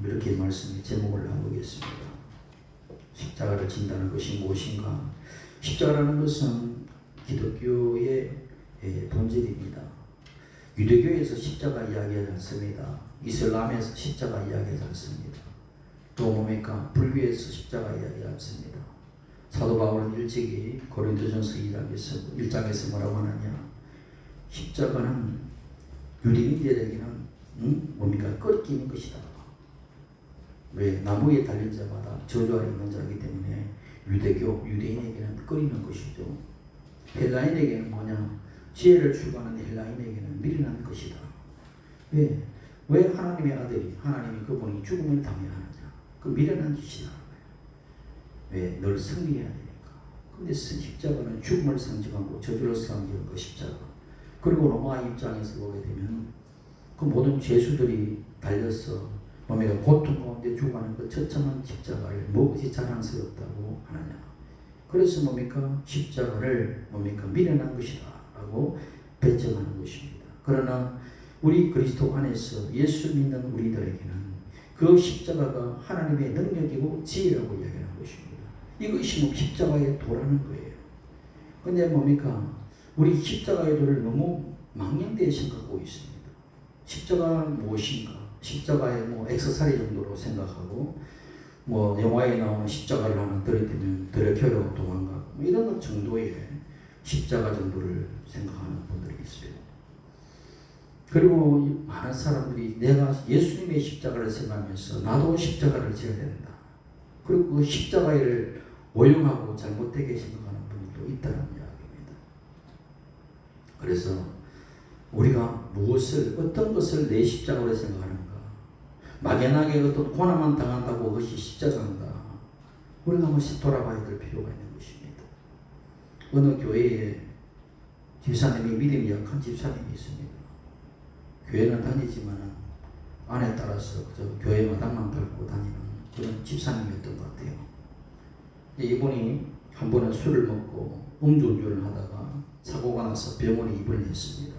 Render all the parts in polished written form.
이렇게 말씀의 제목을 나누겠습니다. 십자가를 진다는 것이 무엇인가? 십자가라는 것은 기독교의 본질입니다. 유대교에서 십자가 이야기하지 않습니다. 이슬람에서 십자가 이야기하지 않습니다. 또 뭡니까? 불교에서 십자가 이야기하지 않습니다. 사도 바울은 일찍이 고린도전서 1장에서 뭐라고 하느냐? 십자가는 유대인들에게는 뭡니까? 꺾이는 것이다. 왜? 나무에 달린 자마다 저주 아래 있는 자이기 때문에 유대인에게는 끓이는 것이죠. 헬라인에게는 뭐냐? 지혜를 추구하는 헬라인에게는 미련한 것이다. 왜? 왜 하나님의 아들이, 하나님이 그분이 죽음을 당해야 하느냐? 그 미련한 짓이다. 왜? 늘 승리해야 되니까. 근데 십자가는 죽음을 상징하고 저주를 상징하는 그 십자가. 그리고 로마 입장에서 보게 되면 그 모든 죄수들이 달려서 뭡니까? 고통 가운데 죽어가는 그 처참한 십자가를 무엇이 자랑스럽다고 하느냐? 그래서 뭡니까? 십자가를 뭡니까? 미련한 것이다 라고 배정하는 것입니다. 그러나 우리 그리스도 안에서 예수 믿는 우리들에게는 그 십자가가 하나님의 능력이고 지혜라고 이야기하는 것입니다. 이것이 뭐 십자가의 도라는 거예요. 근데 뭡니까? 우리 십자가의 도를 너무 망령되게 생각하고 있습니다. 십자가 무엇인가? 십자가의 뭐 액세서리 정도로 생각하고 뭐 영화에 나오는 십자가를 하나 들이대면 들여켜로 도망가고 뭐 이런 것 정도의 십자가 정도를 생각하는 분들이 있어요. 그리고 많은 사람들이 내가 예수님의 십자가를 생각하면서 나도 십자가를 지어야 된다. 그리고 그 십자가를 오용하고 잘못되게 생각하는 분들도 있다는 이야기입니다. 그래서 우리가 어떤 것을 내 십자가로 생각하는가? 막연하게 어떤 고난만 당한다고 그것이 십자가인가? 우리가 한번 돌아봐야 될 필요가 있는 것입니다. 어느 교회에 집사님이 믿음이 약한 집사님이 있습니다. 교회는 다니지만 안에 따라서 그저 교회 마당만 밟고 다니는 그런 집사님이었던 것 같아요. 이분이 한 번은 술을 먹고 음주운전을 하다가 사고가 나서 병원에 입원을 했습니다.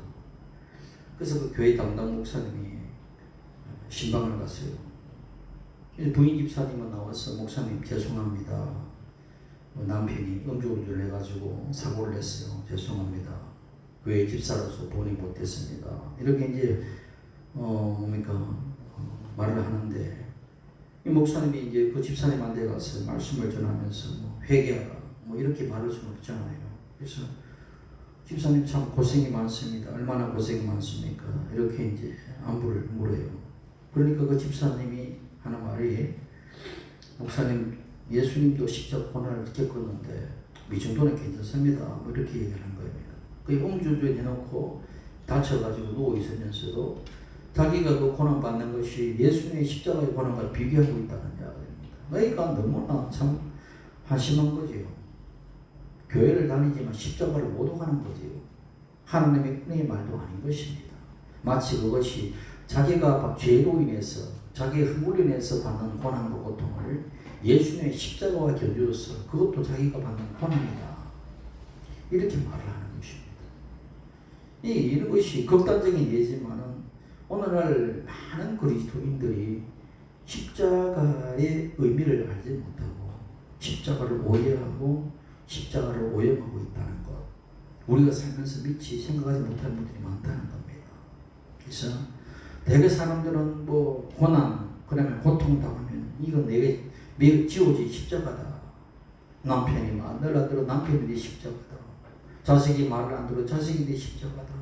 그래서 그 교회 담당 목사님이 신방을 갔어요. 부인 집사님은 나와서 목사님 죄송합니다. 남편이 음주운전을 해가지고 사고를 냈어요. 죄송합니다. 교회 집사로서 본의 못했습니다. 이렇게 이제 말을 하는데 이 목사님이 이제 그 집사님한테 가서 말씀을 전하면서 회개하라 이렇게 말할 수는 없잖아요. 그래서 집사님 참 고생이 많습니다. 얼마나 고생이 많습니까? 이렇게 이제 안부를 물어요. 그러니까 그 집사님이 하는 말이 목사님 예수님도 십자가 고난을 겪었는데 이 정도는 괜찮습니다. 이렇게 얘기하는 겁니다. 그 음주운전 해놓고 다쳐가지고 누워 있으면서도 자기가 그 고난 받는 것이 예수님의 십자가의 고난과 비교하고 있다는 이야기입니다. 그러니까 너무나 참 한심한 거지요. 교회를 다니지만 십자가를 못 오가는 거지요. 하나님의 말도 아닌 것입니다. 마치 그것이 자기가 죄로 인해서 자기의 흠으로 인해서 받는 고난과 고통을 예수님의 십자가와 견주어서 그것도 자기가 받는 고난이다. 이렇게 말을 하는 것입니다. 이런 것이 극단적인 예지만은 오늘날 많은 그리스도인들이 십자가의 의미를 알지 못하고 십자가를 오해하고 십자가를 오염하고 있다는 것. 우리가 살면서 미치 생각하지 못하는 분들이 많다는 겁니다. 그래서 대개 사람들은 고난, 그다음에 고통 당하면 이건 내게 지어진 십자가다. 남편이 말 안 들어 남편이 내 십자가다. 자식이 말을 안 들어 자식이 내 십자가다.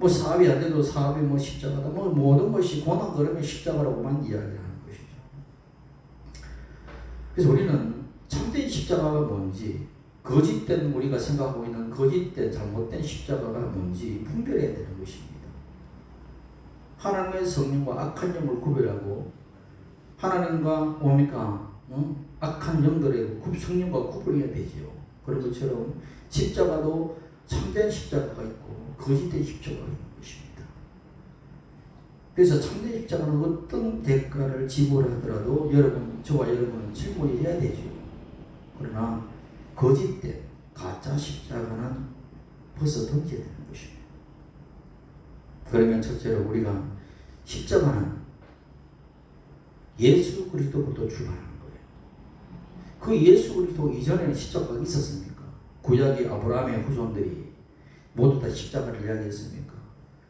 사업이 안 돼도 사업이 십자가다. 모든 것이 고난 그러면 십자가라고만 이야기하는 것이죠. 그래서 우리는 참된 십자가가 뭔지, 거짓된 우리가 생각하고 있는 거짓된 잘못된 십자가가 뭔지 분별해야 되는 것입니다. 하나님의 성령과 악한 영을 구별하고 하나님과 악한 영들의 성령과 구분해야 되지요. 그런 것처럼 십자가도 참된 십자가가 있고 거짓된 십자가가 있는 것입니다. 그래서 참된 십자가는 어떤 대가를 지불하더라도 저와 여러분은 책무해야 되죠. 그러나 거짓된 가짜 십자가는 벗어 던져야 되는 것입니다. 것입니다. 그러면 첫째로 우리가 십자가는 예수 그리스도부터 출발하는 거예요. 그 예수 그리스도 이전에는 십자가가 있었습니까? 구약의 아브라함의 후손들이 모두 다 십자가를 이야기했습니까?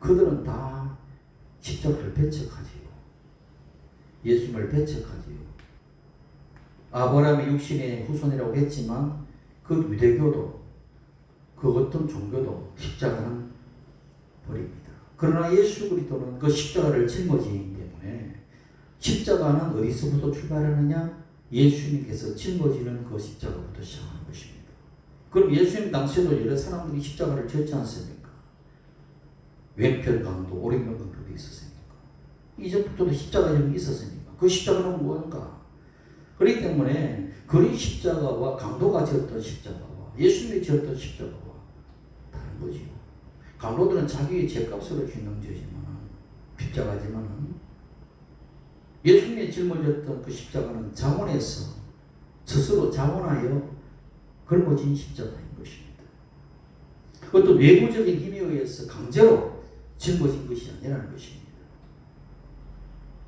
그들은 다 십자가를 배척하지요. 예수님을 배척하지요. 아브라함의 육신의 후손이라고 했지만 그 유대교도 그 어떤 종교도 십자가는 버립니다. 그러나 예수 그리스도는 그 십자가를 짊어지기 때문에 십자가는 어디서부터 출발하느냐? 예수님께서 짊어지는 그 십자가부터 시작하는 것입니다. 그럼 예수님 당시에도 여러 사람들이 십자가를 졌지 않습니까? 왼편 강도, 오른편 강도도 있었습니까? 이전부터도 십자가형이 있었습니까? 그 십자가는 무엇인가? 그렇기 때문에 그리 십자가와 강도가 지었던 십자가와 예수님이 지었던 십자가와 다른 거지요. 강도들은 자기의 죄값으로 짓는 죄지만 십자가지만은 예수님이 짊어졌던 그 십자가는 자원에서 스스로 자원하여 걸머진 십자가인 것입니다. 어떤 외부적인 힘에 의해서 강제로 짊어진 것이 아니라는 것입니다.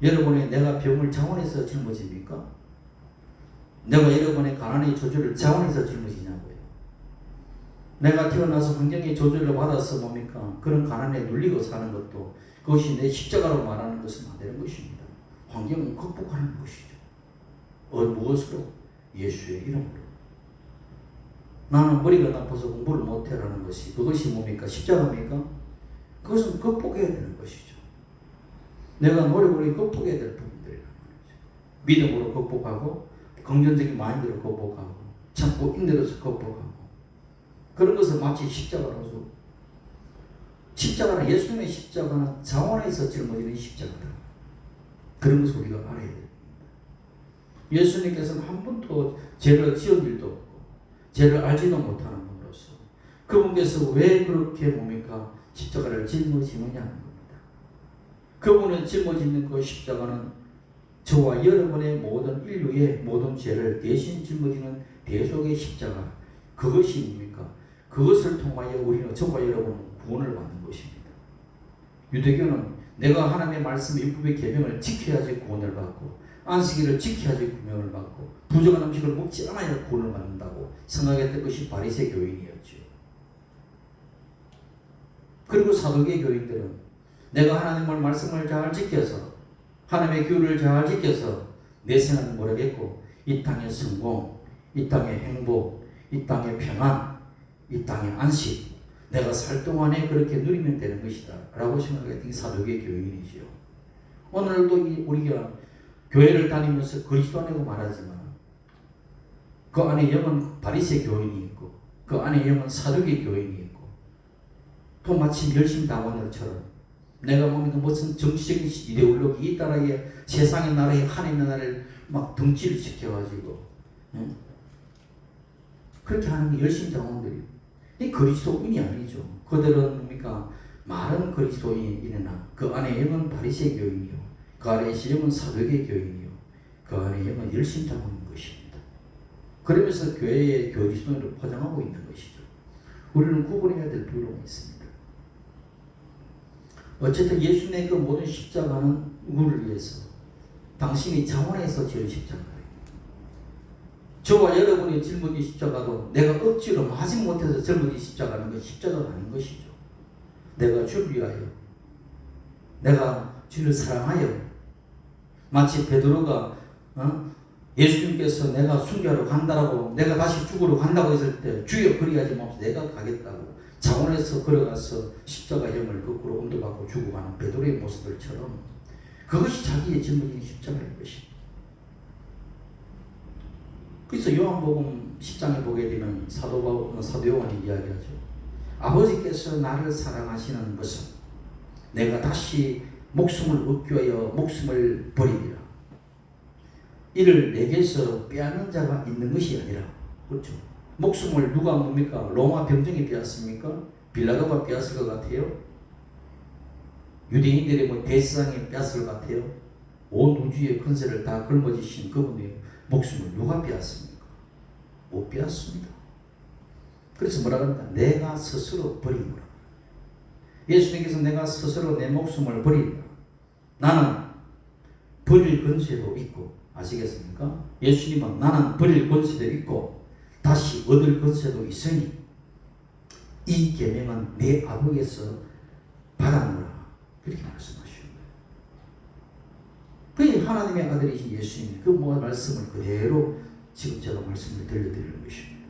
여러분의 내가 병을 자원해서 짊어집니까? 내가 여러분의 가난의 저주를 자원해서 짊어지냐고요. 내가 태어나서 환경의 저주를 받아서 뭡니까? 그런 가난에 눌리고 사는 것도 그것이 내 십자가로 말하는 것은 안 되는 것입니다. 환경은 극복하는 것이죠. 무엇으로? 예수의 이름으로. 나는 머리가 나빠서 공부를 못해라는 것이 그것이 뭡니까? 십자가입니까? 그것은 극복해야 되는 것이죠. 내가 노력으로 극복해야 될 부분들이라는 거죠. 믿음으로 극복하고 긍정적인 마인드로 극복하고 참고 인내로서 극복하고 그런 것을 마치 십자가로서 십자가는 예수님의 십자가는 자원에서 짊어지는 십자가다. 그런 것을 우리가 알아야 됩니다. 예수님께서는 한 번도 죄를 지은 일도 없고 죄를 알지도 못하는 분으로서 그분께서 왜 그렇게 뭡니까? 십자가를 짊어지느냐는 겁니다. 그분은 짊어지는 그 십자가는 저와 여러분의 모든 인류의 모든 죄를 대신 짊어지는 대속의 십자가 그것이 뭡니까? 그것을 통하여 우리는 저와 여러분은 구원을 받는 것입니다. 유대교는 내가 하나님의 말씀 율법의 계명을 지켜야지 구원을 받고 안식일을 지켜야지 구원을 받고 부정한 음식을 먹지 않아야 구원을 받는다고 생각했던 것이 바리새 교인이었죠. 그리고 사두개 교인들은 내가 하나님의 말씀을 잘 지켜서 하나님의 규를 잘 지켜서 내 생각은 모르겠고 이 땅의 성공, 이 땅의 행복, 이 땅의 평안, 이 땅의 안식 내가 살 동안에 그렇게 누리면 되는 것이다 라고 생각했던 사두개 교인이지요. 오늘도 우리가 교회를 다니면서 그리스도 안이라고 말하지만 그 안에 영은 바리새 교인이 있고 그 안에 영은 사두개 교인이 있고 또 마치 멸심당원들처럼 내가 뭡니까 무슨 정치적인 이데올로기 이 나라의 세상의 나라의 하나님의 나라를 막 덩치를 시켜가지고 그렇게 하는 게 열심당원들이 이 그리스도인이 아니죠. 그들은 뭡니까 말은 그리스도인이나 그 안에 영은 바리새 교인이요 그 안에 영은 사두개 교인이요 그 안에 영은 열심당원인 것입니다. 그러면서 교회의 그리스도인을 포장하고 있는 것이죠. 우리는 구분해야 될 필요가 있습니다. 어쨌든 예수님의 그 모든 십자가는 우리를 위해서 당신이 자원해서 지은 십자가예요. 저와 여러분이 짊어진 십자가도 내가 억지로 마지 못해서 짊어진 십자가는 그 십자가가 아닌 것이죠. 내가 주를 위하여 내가 주를 사랑하여 마치 베드로가 예수님께서 내가 순교하러 간다라고 내가 다시 죽으러 간다고 했을 때 주여 그리하지 마옵소서 내가 가겠다고 자원에서 걸어가서 십자가형을 거꾸로 운동받고 죽어가는 베드로의 모습들처럼 그것이 자기의 짊어진 십자가인 것입니다. 그래서 요한복음 10장에 보게 되면 사도 요한이 이야기하죠. 아버지께서 나를 사랑하시는 것은 내가 다시 목숨을 얻기 위하여 목숨을 버리리라. 이를 내게서 빼앗는 자가 있는 것이 아니라 그렇죠. 목숨을 누가 뭡니까? 로마 병정이 빼앗습니까? 빌라도가 빼앗을 것 같아요? 유대인들이 대세상에 빼앗을 것 같아요? 온 우주의 권세를 다 걸머지신 그분의 목숨을 누가 빼앗습니까? 못 빼앗습니다. 그래서 뭐라 그럽니까? 내가 스스로 버리노라. 예수님께서 내가 스스로 내 목숨을 버리리라. 나는 버릴 권세도 있고, 아시겠습니까? 예수님은 나는 버릴 권세도 있고 다시 얻을 권세도 있으니 이 계명은 내 아버지에서 받았노라, 그렇게 말씀하시는 거예요. 그 하나님의 아들이신 예수님이 그 모든 말씀을 그대로 지금 제가 말씀을 들려드리는 것입니다.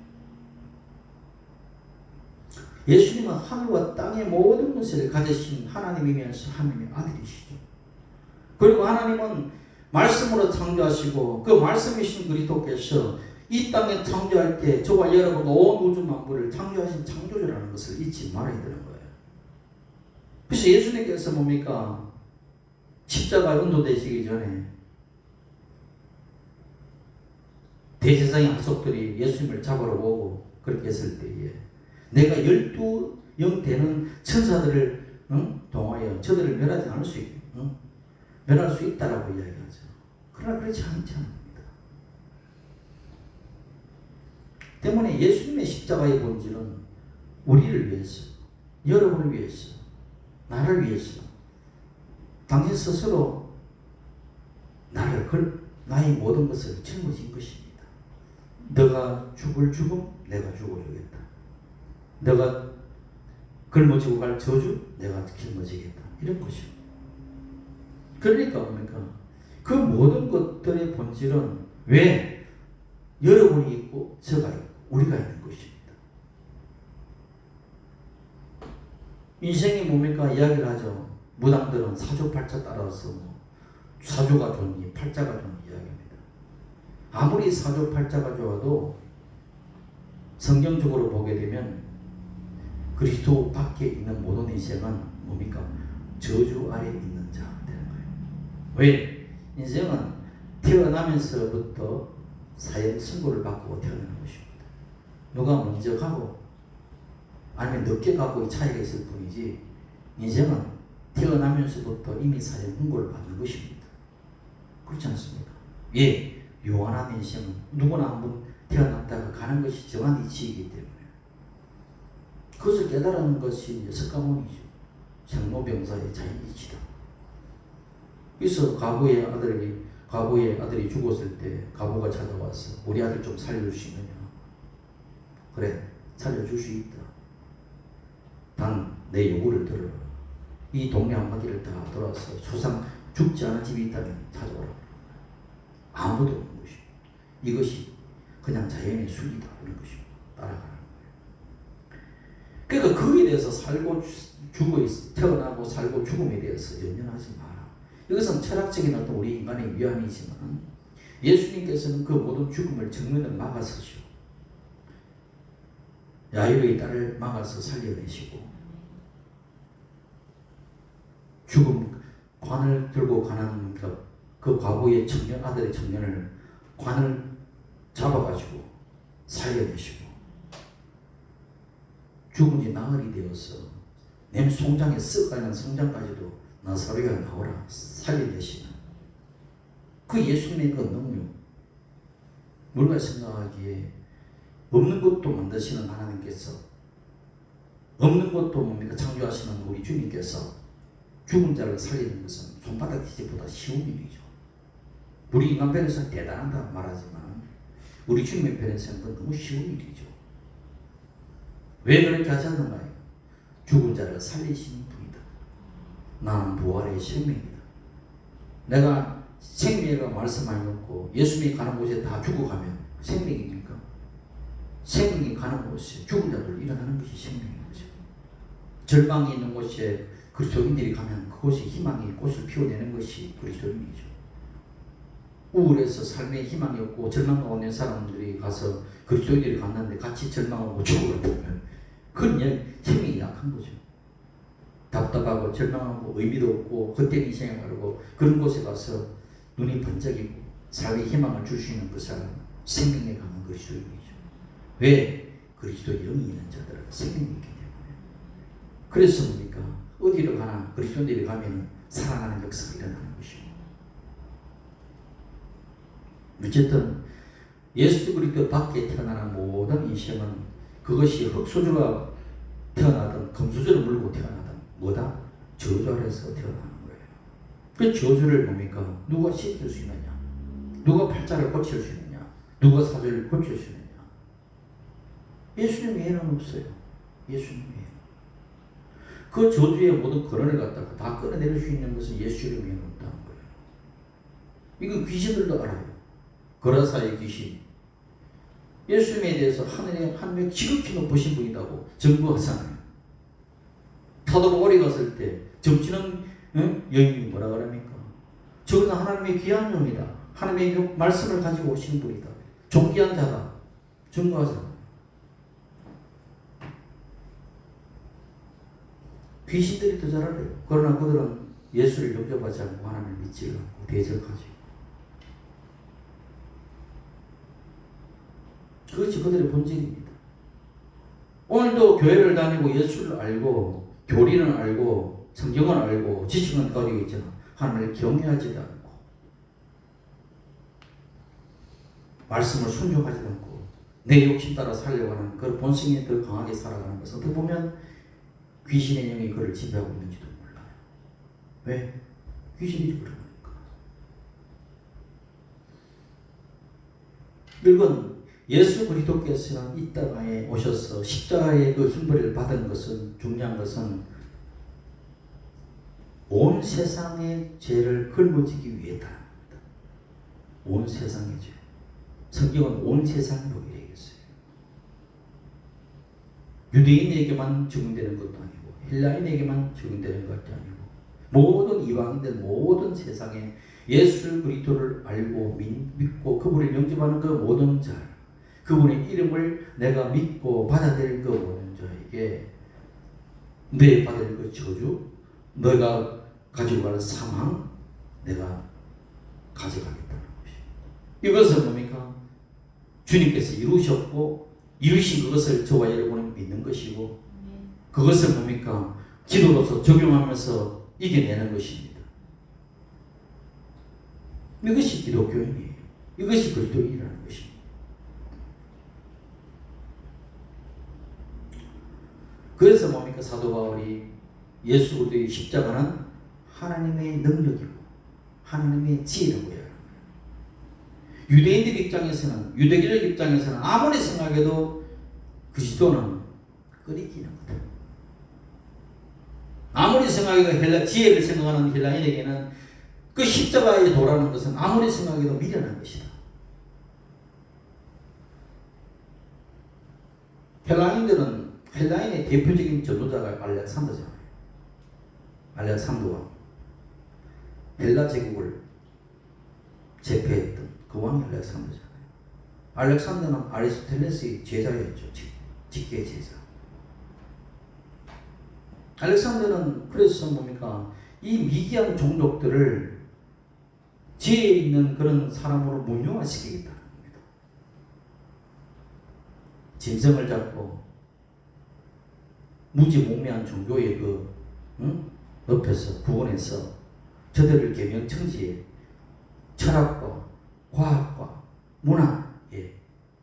예수님은 하늘과 땅의 모든 것을 가지신 하나님이면서 하나님의 아들이시죠. 그리고 하나님은 말씀으로 창조하시고 그 말씀이신 그리스도께서 이 땅에 창조할 때 저와 여러분 온 우주 만물을 창조하신 창조주라는 것을 잊지 말아야 되는 거예요. 그래서 예수님께서 뭡니까? 십자가 은도되시기 전에 대제사장 하석들이 예수님을 잡으러 오고 그렇게 했을 때에 내가 12영 되는 천사들을 동하여 저들을 멸하지 않을 수 있고 멸할 수 있다라고 이야기하죠. 그러나 그렇지 않지 않습니다. 때문에 예수님의 십자가의 본질은 우리를 위해서, 여러분을 위해서, 나를 위해서 당신 스스로 나의 모든 것을 짊어진 것입니다. 너가 죽을 죽음 내가 죽어주겠다. 너가 걸머지고 갈 저주 내가 짊어지겠다. 이런 것이요. 그러니까 뭡니까? 그 모든 것들의 본질은 왜 여러분이 있고 저가 있고 우리가 있는 것입니다. 인생이 뭡니까? 이야기를 하죠. 무당들은 사주팔자 따라서 사주가 좋니 팔자가 좋니 이야기합니다. 아무리 사주팔자가 좋아도 성경적으로 보게 되면 그리스도 밖에 있는 모든 인생은 뭡니까? 저주 아래 있는 자 되는 거예요. 왜? 인생은 태어나면서부터 사형 선고를 받고 태어나는 것입니다. 누가 먼저 가고 아니면 늦게 가고의 차이가 있을 뿐이지 인생은 태어나면서부터 이미 사형 선고를 받는 것입니다. 그렇지 않습니까? 예, 요한한 인생은 누구나 한번 태어났다가 가는 것이 정한 이치이기 때문에 그것을 깨달은 것이 석가모니죠. 생로병사의 자연이치다. 그래서 과부의 아들이 죽었을 때 과부가 찾아와서 우리 아들 좀 살려줄 수 있느냐? 그래, 살려줄 수 있다. 단 내 요구를 들어라. 이 동네 한 바퀴를 다 돌아서 초상 죽지 않은 집이 있다면 찾아오라. 아무도 없는 것입니다. 이것이 그냥 자연의 순리다. 이런 것입니다. 따라가는 거예요. 그러니까 거기에 대해서 살고 태어나고 살고 죽음에 대해서 연연하지 마라. 이것은 철학적인 어떤 우리 인간의 위안이지만 예수님께서는 그 모든 죽음을 정면을 막아서시오. 야이로의 딸을 막아서 살려내시고 죽음 관을 들고 가는 그 과부의 청년 아들의 청년을 관을 잡아가지고 살려내시고 죽은 지 나흘이 되어서 내 송장에 썩어가는 성장까지도 나사로가 나오라 살려내시는 그 예수님의 그 능력, 우리가 생각하기에 없는 것도 만드시는 하나님께서, 없는 것도 뭡니까 창조하시는 우리 주님께서 죽은 자를 살리는 것은 손바닥 뒤집보다 쉬운 일이죠. 우리 인간 편에서는 대단하다 말하지만 우리 주님의 편에서는 그건 너무 쉬운 일이죠. 왜 그렇게 하셨는가요? 죽은 자를 살리시는 분이다. 나는 부활의 생명이다. 내가 생명이라고 말씀하셨고 예수님이 가는 곳에 다 죽어가면 생명입니까? 생명이 가는 곳에 죽은 자들 일어나는 것이 생명인 거죠. 절망이 있는 곳에 그리스도인들이 가면 그곳에 희망의 꽃을 피워내는 것이 그리스도인이죠. 우울해서 삶에 희망이 없고 절망 가운데 있는 사람들이 가서 그리스도인들이 갔는데 같이 절망하고 죽어버리면 그건 힘이 약한 거죠. 답답하고 절망하고 의미도 없고 헛된 인생을 가르고 그런 곳에 가서 눈이 번쩍이고 삶에 희망을 줄 수 있는 그 사람은 생명에 강한 그리스도인이죠. 왜? 그리스도의 영이 있는 자들은 생명이 있기 때문에. 그래서 뭡니까? 어디로 가나 그리스도인들이 가면 살아나는 역사가 일어나는 것입니다. 어쨌든 예수 그리스도 밖에 태어나는 모든 인생은 그것이 흙수저가 태어나든 금수저를 물고 태어나든 뭐다? 저주 아래서 태어나는 거예요. 그 저주를 뭡니까? 누가 시킬 수 있느냐? 누가 팔자를 고칠 수 있느냐? 누가 사주를 고칠 수 있느냐? 예수님 외에는 없어요. 예수님 외에는. 그 저주의 모든 근원을 갖다가 다 끌어내릴 수 있는 것은 예수님 외에는 없다는 거예요. 이건 귀신들도 알아요. 거라사의 귀신. 예수님에 대해서 하늘에 한 명 지극히 높으신 분이라고 증거하잖아요. 사도 바울이 갔을 때 점치는 여인이 뭐라 그럽니까? 저것은 하나님의 귀한 종이다. 하나님의 말씀을 가지고 오신 분이다. 존귀한 자다. 증거하잖아요. 귀신들이 더 잘 알아요. 그러나 그들은 예수를 영접하지 않고 하나님을 믿지 않고 대적하죠. 그것이 그들의 본질입니다. 오늘도 교회를 다니고 예수를 알고 교리는 알고 성경은 알고 지식은 가지고 있잖아. 하나님을 경외하지도 않고 말씀을 순종하지도 않고 내 욕심 따라 살려고 하는 그 본성이 더 강하게 살아가는 것을 어떻게 보면 귀신의 영이 그를 지배하고 있는지도 몰라요. 왜? 귀신이 그러니까. 이건 예수 그리스도께서는 이 땅에 오셔서 십자가의 그 형벌을 받은 것은 중요한 것은 온 세상의 죄를 걸머지기 위해다. 온 세상의 죄. 성경은 온 세상으로 이야기했어요. 유대인에게만 적용되는 것도 아니고 헬라인에게만 적용되는 것도 아니고 모든 이방인들 모든 세상에 예수 그리스도를 알고 믿고 그분을 영접하는 그 모든 자, 그분의 이름을 내가 믿고 받아들일 그 모든 자에게 내 받을 그 저주, 너가 가지고 가는 사망, 내가 가져가겠다는 것입니다. 이것은 뭡니까? 주님께서 이루셨고 이루신 그것을 저와 여러분은 믿는 것이고 그것을 뭡니까? 기도로서 적용하면서 이겨내는 것입니다. 이것이 기독교인이에요. 이것이 그리스도인이라는 것입니다. 그래서 뭡니까? 사도 바울이 예수 그리스도의 십자가는 하나님의 능력이고 하나님의 지혜라고 해요. 유대인들 입장에서는 유대교적 입장에서는 아무리 생각해도 그리스도는 끓이기는 거다. 아무리 생각해도 지혜를 생각하는 헬라인에게는 그 십자가에 도라는 것은 아무리 생각해도 미련한 것이다. 헬라인의 대표적인 전도자가 알렉산더잖아요. 알렉산더가 헬라 제국을 제패했던 그 왕이 알렉산더잖아요. 알렉산더는 아리스토텔레스의 제자였죠. 직계 제자. 알렉산더는 그래서 뭡니까? 이 미개한 종족들을 지혜 있는 그런 사람으로 문명화시키겠다는 겁니다. 짐승을 잡고 무지몽매한 종교의 옆에서 구원해서 저들을 계명청지에 철학과 과학과 문화에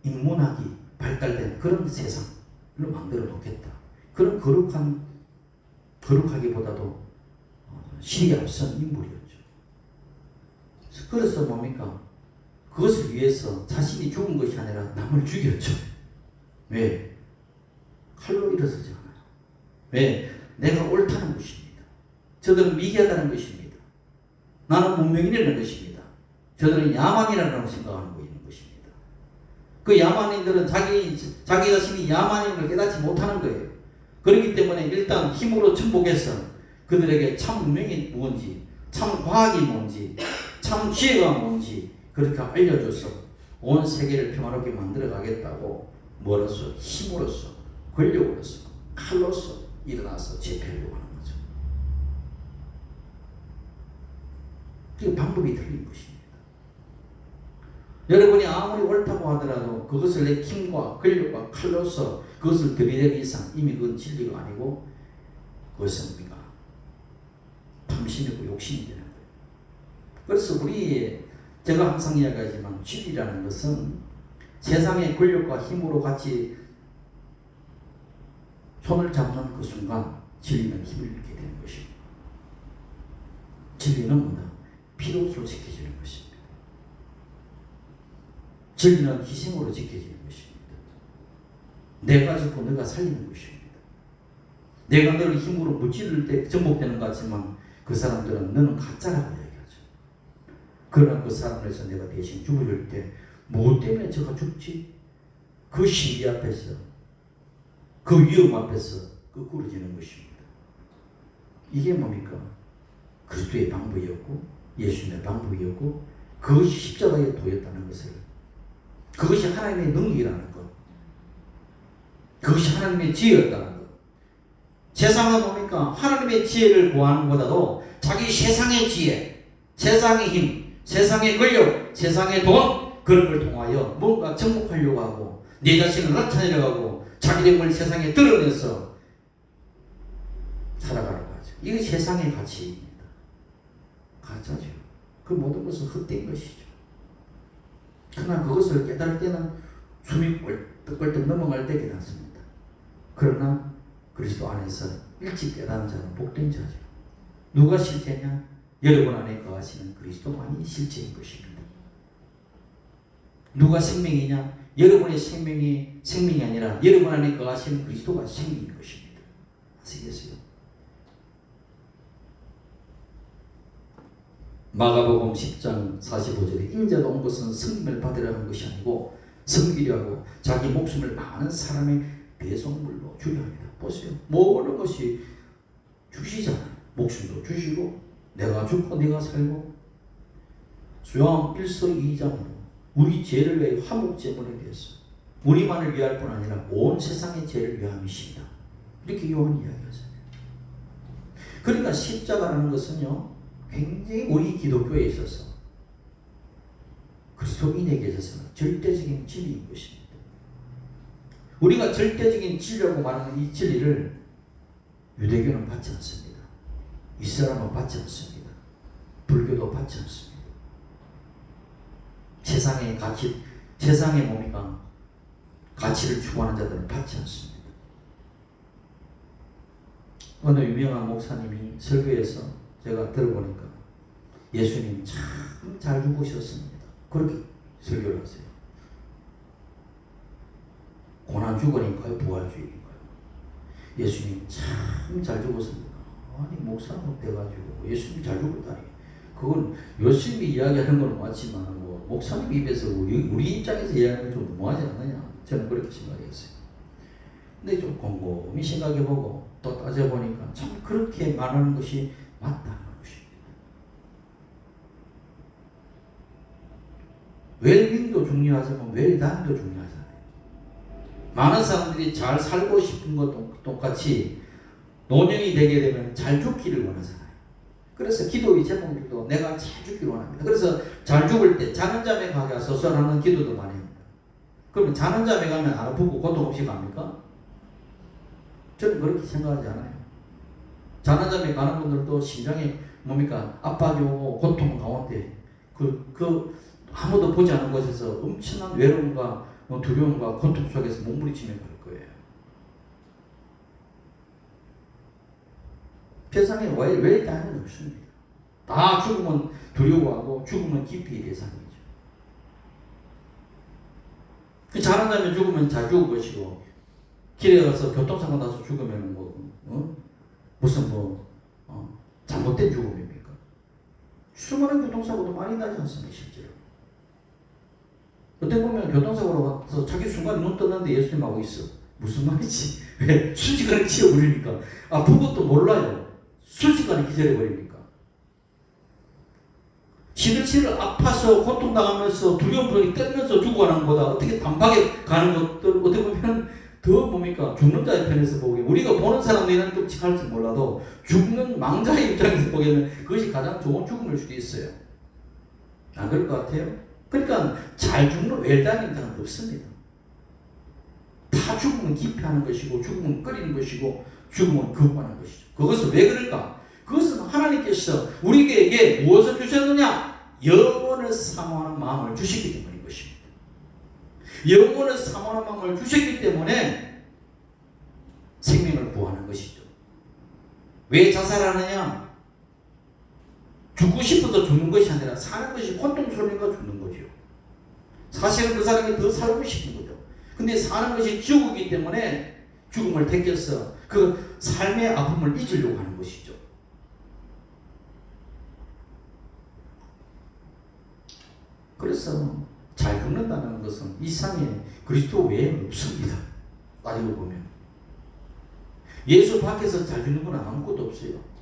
인문학이 발달된 그런 세상을 만들어 놓겠다. 그런 거룩하기보다도 신이 앞선 인물이었죠. 그래서 뭡니까? 그것을 위해서 자신이 죽은 것이 아니라 남을 죽였죠. 왜? 칼로 일어서지 않아요. 왜? 내가 옳다는 것입니다. 저들은 미개하다는 것입니다. 나는 문명인이라는 것입니다. 저들은 야만이라고 생각하는 것입니다. 그 야만인들은 자기 자신이 야만인 걸 깨닫지 못하는 거예요. 그렇기 때문에 일단 힘으로 정복해서 그들에게 참 문명이 뭔지, 참 과학이 뭔지, 참 지혜가 뭔지 그렇게 알려줘서 온 세계를 평화롭게 만들어 가겠다고 뭐로서? 힘으로써, 권력으로서, 칼로서 일어나서 제패하려고 하는 거죠. 그 방법이 틀린 것입니다. 여러분이 아무리 옳다고 하더라도 그것을 내 힘과 권력과 칼로서 그것을 들이대는 이상 이미 그건 진리가 아니고 그것은 우리가 탐심이고 욕심이 되는 거예요. 그래서 제가 항상 이야기하지만 진리라는 것은 세상의 권력과 힘으로 같이 손을 잡는 그 순간 진리는 힘을 잃게 되는 것입니다. 진리는 뭐다? 피로 지켜지는 것입니다. 진리는 희생으로 지켜지는 것입니다. 내가 죽고 내가 살리는 것입니다. 내가 너를 힘으로 무찌를 때 정복되는 것 같지만 그 사람들은 너는 가짜라고 얘기하죠. 그러나 그 사람에서 내가 대신 죽어줄 때 무엇 때문에 저가 죽지? 그 신비 앞에서, 그 위험 앞에서 끄꾸러지는 것입니다. 이게 뭡니까? 그리스도의 방법이었고 예수님의 방법이었고 그것이 십자가의 도였다는 것을, 그것이 하나님의 능력이라는 것, 그것이 하나님의 지혜였다는 것. 세상은 뭡니까? 하나님의 지혜를 구하는 것보다도 자기 세상의 지혜, 세상의 힘, 세상의 권력, 세상의 돈, 그런 걸 통하여 뭔가 정복하려고 하고 내 자신을 나타내려고 하고 자기됨을 세상에 드러내서 살아가려고 하죠. 이게 세상의 가치입니다. 가짜죠. 그 모든 것은 헛된 것이죠. 그러나 그것을 깨달을 때는 숨이 꼴떡꼴떡 넘어갈 때 깨닫습니다. 그러나 그리스도 안에서 일찍 깨닫는 자는 복된 자죠. 누가 실제냐? 여러분 안에 거하시는 그리스도만이 실제인 것입니다. 누가 생명이냐? 여러분의 생명이 생명이 아니라 여러분 안에 거하시는 그리스도가 생명인 것입니다. 아시겠어요? 마가복음 10장 45절에 인자가 온 것은 섬김을 받으려는 것이 아니고 섬기려 하고 자기 목숨을 많은 사람의 배송물로 주려 합니다. 보세요. 모든 것이 주시잖아요. 목숨도 주시고 내가 죽고 내가 살고 요한 1서 2장으로 우리 죄를 위하여 화목제물에 대해서 우리만을 위할 뿐 아니라 온 세상의 죄를 위함이십니다. 이렇게 요한이 이야기하잖아요. 그러니까 십자가라는 것은요 굉장히 우리 기독교에 있어서 그리스도인에게 있어서는 절대적인 진리인 것입니다. 우리가 절대적인 진리라고 말하는 이 진리를 유대교는 받지 않습니다. 이슬람은 받지 않습니다. 불교도 받지 않습니다. 세상의 가치, 세상의 뭡니까? 가치를 추구하는 자들은 받지 않습니다. 어느 유명한 목사님이 설교에서 제가 들어보니까 예수님 참 잘 죽으셨습니다. 그렇게 설교를 하세요. 고난 죽으니까요? 부활주의니까요? 예수님 참 잘 죽었습니다. 아니 목사님 돼가지고 예수님 잘 죽었다니 그건 열심히 이야기하는 건 맞지만 뭐 목사님 입에서 우리 입장에서 이야기하는 건 좀 너무하지 않느냐 저는 그렇게 생각했어요. 근데 좀 곰곰이 생각해보고 또 따져보니까 참 그렇게 말하는 것이 맞다는 것입니다. 웰빙도 중요하지만 웰단도 중요하잖아요. 많은 사람들이 잘 살고 싶은 것도 똑같이 노년이 되게 되면 잘 죽기를 원하잖아요. 그래서 기도의 제목들도 내가 잘 죽기를 원합니다. 그래서 잘 죽을 때 자는 잠에 가게 소설하는 기도도 많이 합니다. 그러면 자는 잠에 가면 안 아프고 고통 없이 갑니까? 저는 그렇게 생각하지 않아요. 자는 잠에 가는 분들도 심장에 뭡니까? 압박이 오고 고통 가운데 그 아무도 보지 않은 곳에서 엄청난 외로움과 두려움과 고통 속에서 몸부림치며 갈 거예요. 세상에 왜 다는 없습니다. 다 죽으면 두려워하고 죽으면 기피의 대상이죠. 자는 자면 죽으면 잘 죽을 것이고 길에 가서 교통사고 나서 죽으면 무슨 잘못된 죽음입니까? 수많은 교통사고도 많이 나지 않습니까? 실제로. 어떻게 보면 교통사고로 가서 자기 순간에 눈 떴는데 예수님하고 있어. 무슨 말이지? 왜? 순식간에 치워버리니까. 아픈 것도 몰라요. 순식간에 기절해버립니까? 시들시들 아파서 고통당하면서 두려움 속에 떨면서 죽어가는 것보다 어떻게 단박에 가는 것들 어떻게 보면 더 뭡니까? 죽는 자의 편에서 보기에 우리가 보는 사람들은 끔찍할지 몰라도 죽는 망자의 입장에서 보기에는 그것이 가장 좋은 죽음일 수도 있어요. 안 그럴 것 같아요? 그러니까 잘 죽는 웰단인 자는 없습니다. 다 죽으면 기피하는 것이고 죽으면 끓이는 것이고 죽으면 거부하는 것이죠. 그것은 왜 그럴까? 그것은 하나님께서 우리에게 무엇을 주셨느냐? 영원을 사모하는 마음을 주시기 때문인 것입니다. 영원을 사모하는 마음을 주셨기 때문에 생명을 구하는 것이죠. 왜 자살하느냐? 죽고 싶어서 죽는 것이 아니라 사는 것이 고통스러우니까 죽는 거죠. 사실은 그 사람이 더 살고 싶은 거죠. 근데 사는 것이 죽이기 때문에 죽음을 택해서 그 삶의 아픔을 잊으려고 하는 것이죠. 그래서 잘 죽는다는 것은 이 세상에 그리스도 외에는 없습니다. 따지고 보면 예수 밖에서 잘 죽는 건 아무것도 없어요.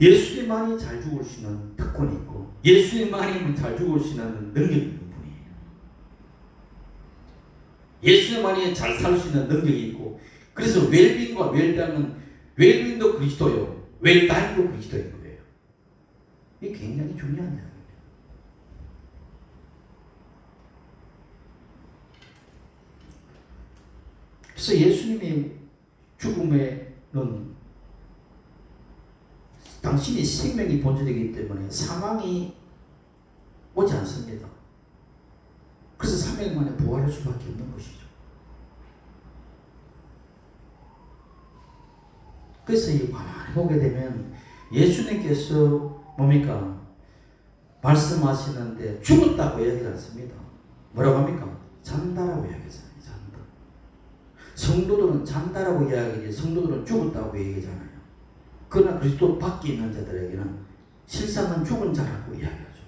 예수님만이 잘 죽을 수 있는 특권이 있고 예수님만이 잘 죽을 수 있는 능력이 있는 분이에요. 예수님만이 잘 살 수 있는 능력이 있고 그래서 웰빙과 웰다는 웰빙도 그리스도요. 웰다잉도 그리스도인 거예요. 이게 굉장히 중요한 이야기입니다. 그래서 예수님이 죽음에는 당신이 생명이 본질이기 때문에 사망이 오지 않습니다. 그래서 3일 만에 부활할 수밖에 없는 것이죠. 그래서 이 가만히 보게 되면 예수님께서 뭡니까? 말씀하시는데 죽었다고 이야기하지 않습니다. 뭐라고 합니까? 잔다라고 이야기하잖아요. 잔다. 성도들은 잔다라고 이야기하지 성도들은 죽었다고 얘기하잖아요. 그러나 그리스도 밖에 있는 자들에게는 실상은 죽은 자라고 이야기하죠.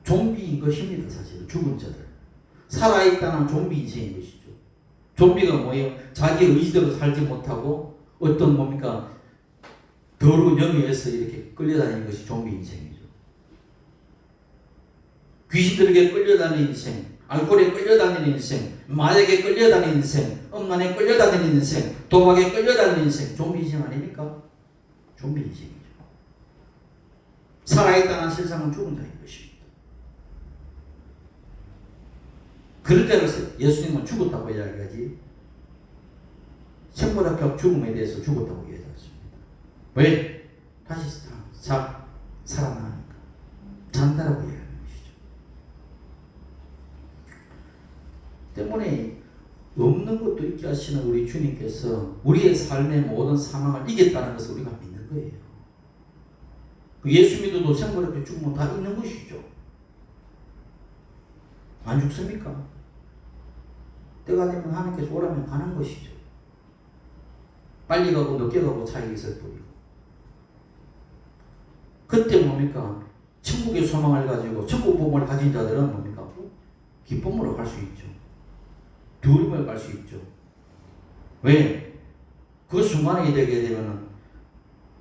좀비인 것입니다. 사실은 죽은 자들. 살아있다는 좀비 인생인 것이죠. 좀비가 뭐예요? 자기 의지대로 살지 못하고 어떤 뭡니까? 더러운 영역에서 이렇게 끌려다니는 것이 좀비 인생이죠. 귀신들에게 끌려다니는 인생, 알코올에 끌려다니는 인생, 마약에 끌려다니는 인생, 음란에 끌려다니는 인생, 도박에 끌려다니는 인생, 좀비 인생 아닙니까? 좀비 인생이죠. 살아있다는 세상은 죽은 자인 것입니다. 그럴 때로서 예수님은 죽었다고 이야기하지 생물학적 죽음에 대해서 죽었다고 이야기하지 않습니다. 왜? 다시 살아나니까 잔다라고 이야기하는 것이죠. 때문에 없는 것도 있게 하시는 우리 주님께서 우리의 삶의 모든 상황을 이겼다는 것을 우리가 믿는 거예요. 예수 믿어도 생물학적 죽으면 다 있는 것이죠. 안 죽습니까? 때가 되면 하나님께서 오라면 가는 것이죠. 빨리 가고 늦게 가고 차이가 있을 뿐이고. 그때 뭡니까? 천국의 소망을 가지고 천국 복음을 가진 자들은 뭡니까? 기쁨으로 갈 수 있죠. 두려움을 갈 수 있죠. 왜? 그 순간이 되게 되면은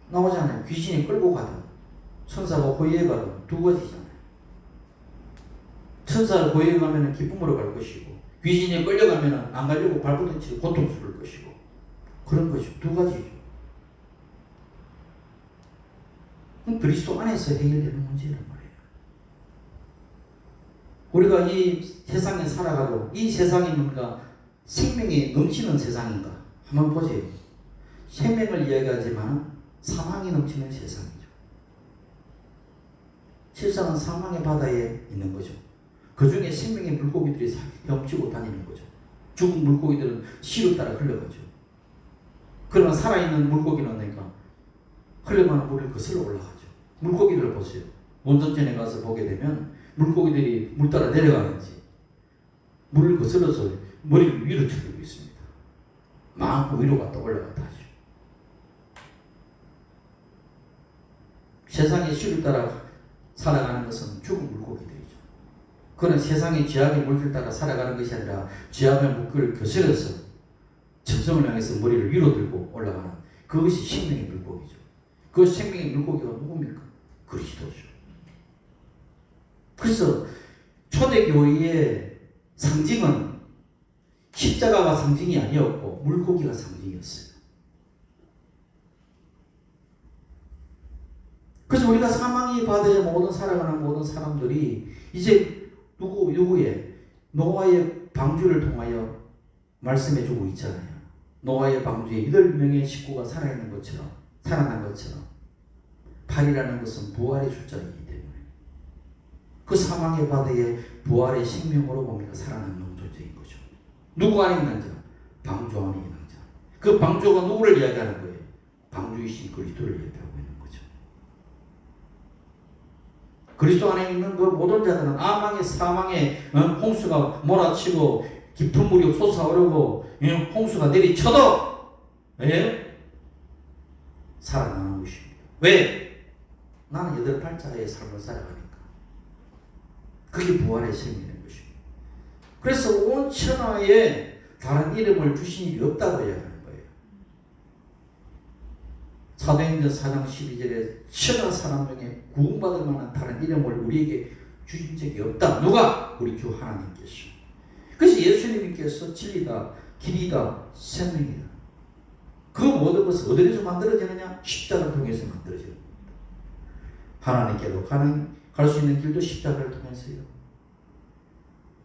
나오잖아요. 귀신이 끌고 가든 천사가 호위에 가든 두 가지잖아요. 천사를 호위에 가면은 기쁨으로 갈 것이고 귀신이 끌려가면은 안 가려고 발버둥치고 고통스러울 것이고 그런 것이 두 가지죠. 그리스도 안에서 해결되는 문제란 말이에요. 우리가 이 세상에 살아가도 이 세상이 뭔가 생명이 넘치는 세상인가 한번 보세요. 생명을 이야기하지만 사망이 넘치는 세상이죠. 실상은 사망의 바다에 있는 거죠. 그 중에 생명의 물고기들이 헤엄치고 다니는 거죠. 죽은 물고기들은 시로 따라 흘러가죠. 그러나 살아있는 물고기는 그러니까 흘러가는 물을 거슬러 올라가죠. 물고기들을 보세요. 온천천에 가서 보게 되면 물고기들이 물 따라 내려가는지 물을 거슬러서 머리를 위로 쳐들고 있습니다. 마음껏 위로 갔다 올라갔다 하죠. 세상의 시를 따라 살아가는 것은 죽은 물고기들이죠. 그는 세상의 죄악의 물질 따라 살아가는 것이 아니라 죄악의 물결을 거슬러서 천성을 향해서 머리를 위로 들고 올라가는 그것이 생명의 물고기죠. 그 생명의 물고기가 누굽니까? 그리스도죠. 그래서 초대교회의 상징은 십자가가 상징이 아니었고 물고기가 상징이었어요. 그래서 우리가 사망의 바다에 모든 살아가는 모든 사람들이 이제 누구의 노아의 방주를 통하여 말씀해주고 있잖아요. 노아의 방주에 8명의 식구가 살아있는 것처럼 살아난 것처럼 8이라는 것은 부활의 숫자이기 때문에 그 사망의 바다에 부활의 생명으로 뭡니까? 살아남는 존재인 거죠. 누구 안에 있는 자? 방주 안에 있는 자. 그 방주가 누구를 이야기하는 거예요? 방주이신 그리스도를 예표하고 있는 거죠. 그리스도 안에 있는 그 모든 자들은 아망의 사망의 홍수가 몰아치고 깊은 물이 솟아오르고 홍수가 내리쳐도 살아나는 것입니다. 왜? 나는 여덟 팔자의 삶을 살아가니까. 그게 부활의 생명인 것입니다. 그래서 온 천하에 다른 이름을 주신 일이 없다고 이야기하는 거예요. 사도행전 4장 12절에 천하 사람 중에 구원받을 만한 다른 이름을 우리에게 주신 적이 없다. 누가? 우리 주 하나님께서. 그래서 예수님께서 진리다, 길이다, 생명이다. 그 모든 것은 어디에서 만들어지느냐? 십자가를 통해서 만들어지는 겁니다. 하나님께로 갈 수 있는 길도 십자가를 통해서요.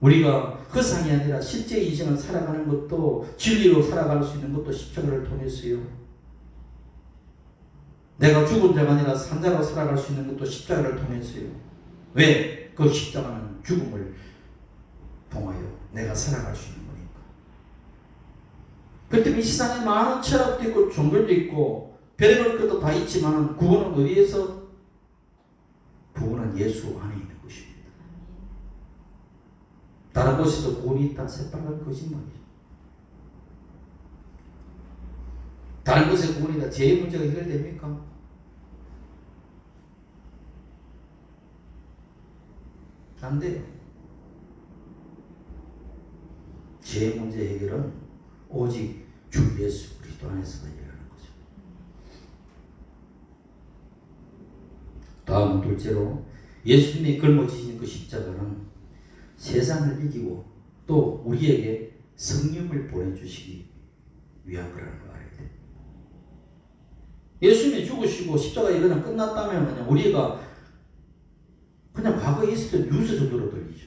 우리가 허상이 아니라 실제 인생을 살아가는 것도 진리로 살아갈 수 있는 것도 십자가를 통해서요. 내가 죽은 자가 아니라 산 자로 살아갈 수 있는 것도 십자가를 통해서요. 왜? 그 십자가는 죽음을 통하여 내가 살아갈 수 있는 거니까. 그렇다면 이 세상에 많은 철학도 있고 종교도 있고 별의별 것도 다 있지만 구원은 어디에서? 구원은 예수 안에 있는 것입니다. 다른 곳에서 구원이 있다? 새빨간 거짓말이죠. 다른 곳에 구원이 있다? 죄의 문제가 해결됩니까? 안 돼요. 죄의 문제 해결은 오직 주 예수 그리스도 안에서만 해결하는 거죠. 다음은 둘째로 예수님이 걸머지신 그 십자가는 세상을 이기고 또 우리에게 성령을 보내주시기 위한 거라는 걸 알아야 돼요. 예수님이 죽으시고 십자가에 그냥 끝났다면 그냥 우리가 그냥 과거에 있었던 뉴스 정도로 들리죠.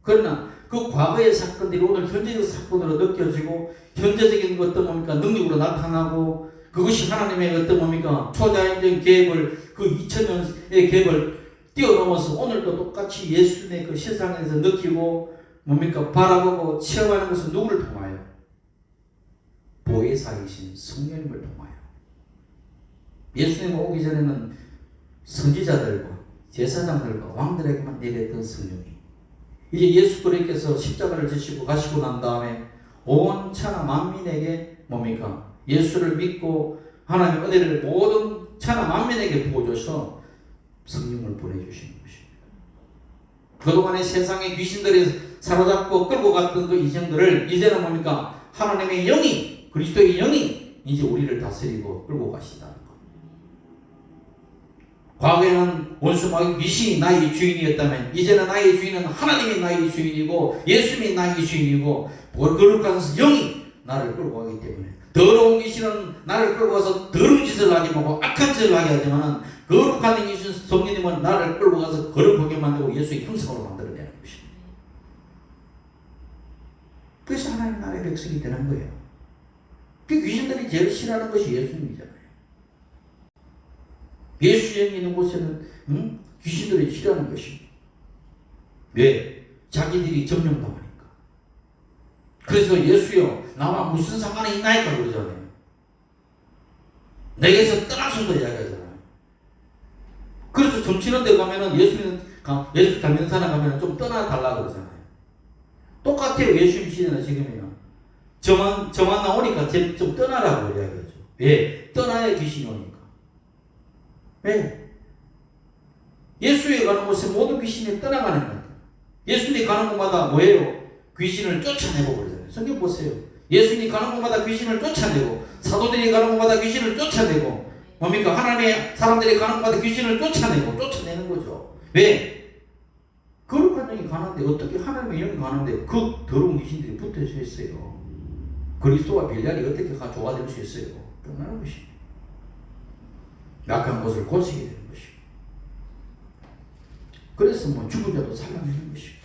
그러나 그 과거의 사건들이 오늘 현재적 사건으로 느껴지고 현재적인 어떤 뭡니까 능력으로 나타나고 그것이 하나님의 어떤 뭡니까 초자연적인 계획을 그 2000년의 계획을 뛰어넘어서 오늘도 똑같이 예수님의 그 세상에서 느끼고 뭡니까 바라보고 체험하는 것은 누구를 통하여? 보혜사이신 성령님을 통하여. 예수님 오기 전에는 선지자들과 제사장들과 왕들에게만 내렸던 성령이 이제 예수 그리스도께서 십자가를 지시고 가시고 난 다음에 온 천하 만민에게 뭡니까? 예수를 믿고 하나님의 은혜를 모든 천하 만민에게 부어줘서 성령을 보내주시는 것입니다. 그동안에 세상의 귀신들이 사로잡고 끌고 갔던 그 이정들을 이제는 뭡니까? 하나님의 영이 그리스도의 영이 이제 우리를 다스리고 끌고 가신다는 것. 과거에는 원수마귀 귀신이 나의 주인이었다면 이제는 나의 주인은 하나님이 나의 주인이고 예수님이 나의 주인이고 거룩한 영이 나를 끌고 가기 때문에 더러운 귀신은 나를 끌고 가서 더러운 짓을 하게 하고 악한 짓을 하게 하지만 거룩한 영이신 성령님은 나를 끌고 가서 거룩하게 만들고 예수의 형상으로 만들어내는 것입니다. 그래서 하나님 나라의 백성이 되는 거예요. 그 귀신들이 제일 싫어하는 것이 예수님이잖아요. 예수 영이 있는 곳에는 귀신들이 싫어하는 것입니다. 왜? 자기들이 점령당하니까. 그래서 예수여 나와 무슨 상관이 있나이까 그러잖아요. 내게서 떠나서도 이야기하잖아요. 그래서 점치는 데 가면은 예수 닮는 사람 가면은 좀 떠나달라 그러잖아요. 똑같아요. 예수님 시대나 지금이나. 저만 나오니까 좀 떠나라고 이야기하죠. 왜? 떠나야 귀신이 오니까. 왜? 예수에 가는 곳에 모든 귀신이 떠나가는 거예요. 예수님이 가는 곳마다 뭐예요? 귀신을 쫓아내고 그러잖아요. 성경 보세요. 예수님이 가는 곳마다 귀신을 쫓아내고 사도들이 가는 곳마다 귀신을 쫓아내고 뭡니까? 하나님의 사람들이 가는 곳마다 귀신을 쫓아내는 거죠. 왜? 거룩한 영이 가는데 어떻게 하나님의 영이 가는데 그 더러운 귀신들이 붙어져 있어요. 그리스도와 벨리알이 어떻게 조화될 수 있어요? 떠나는 것입니다. 약한 것을 고치게 되는 것입니다. 그래서 죽은 자도 살아내는 것입니다.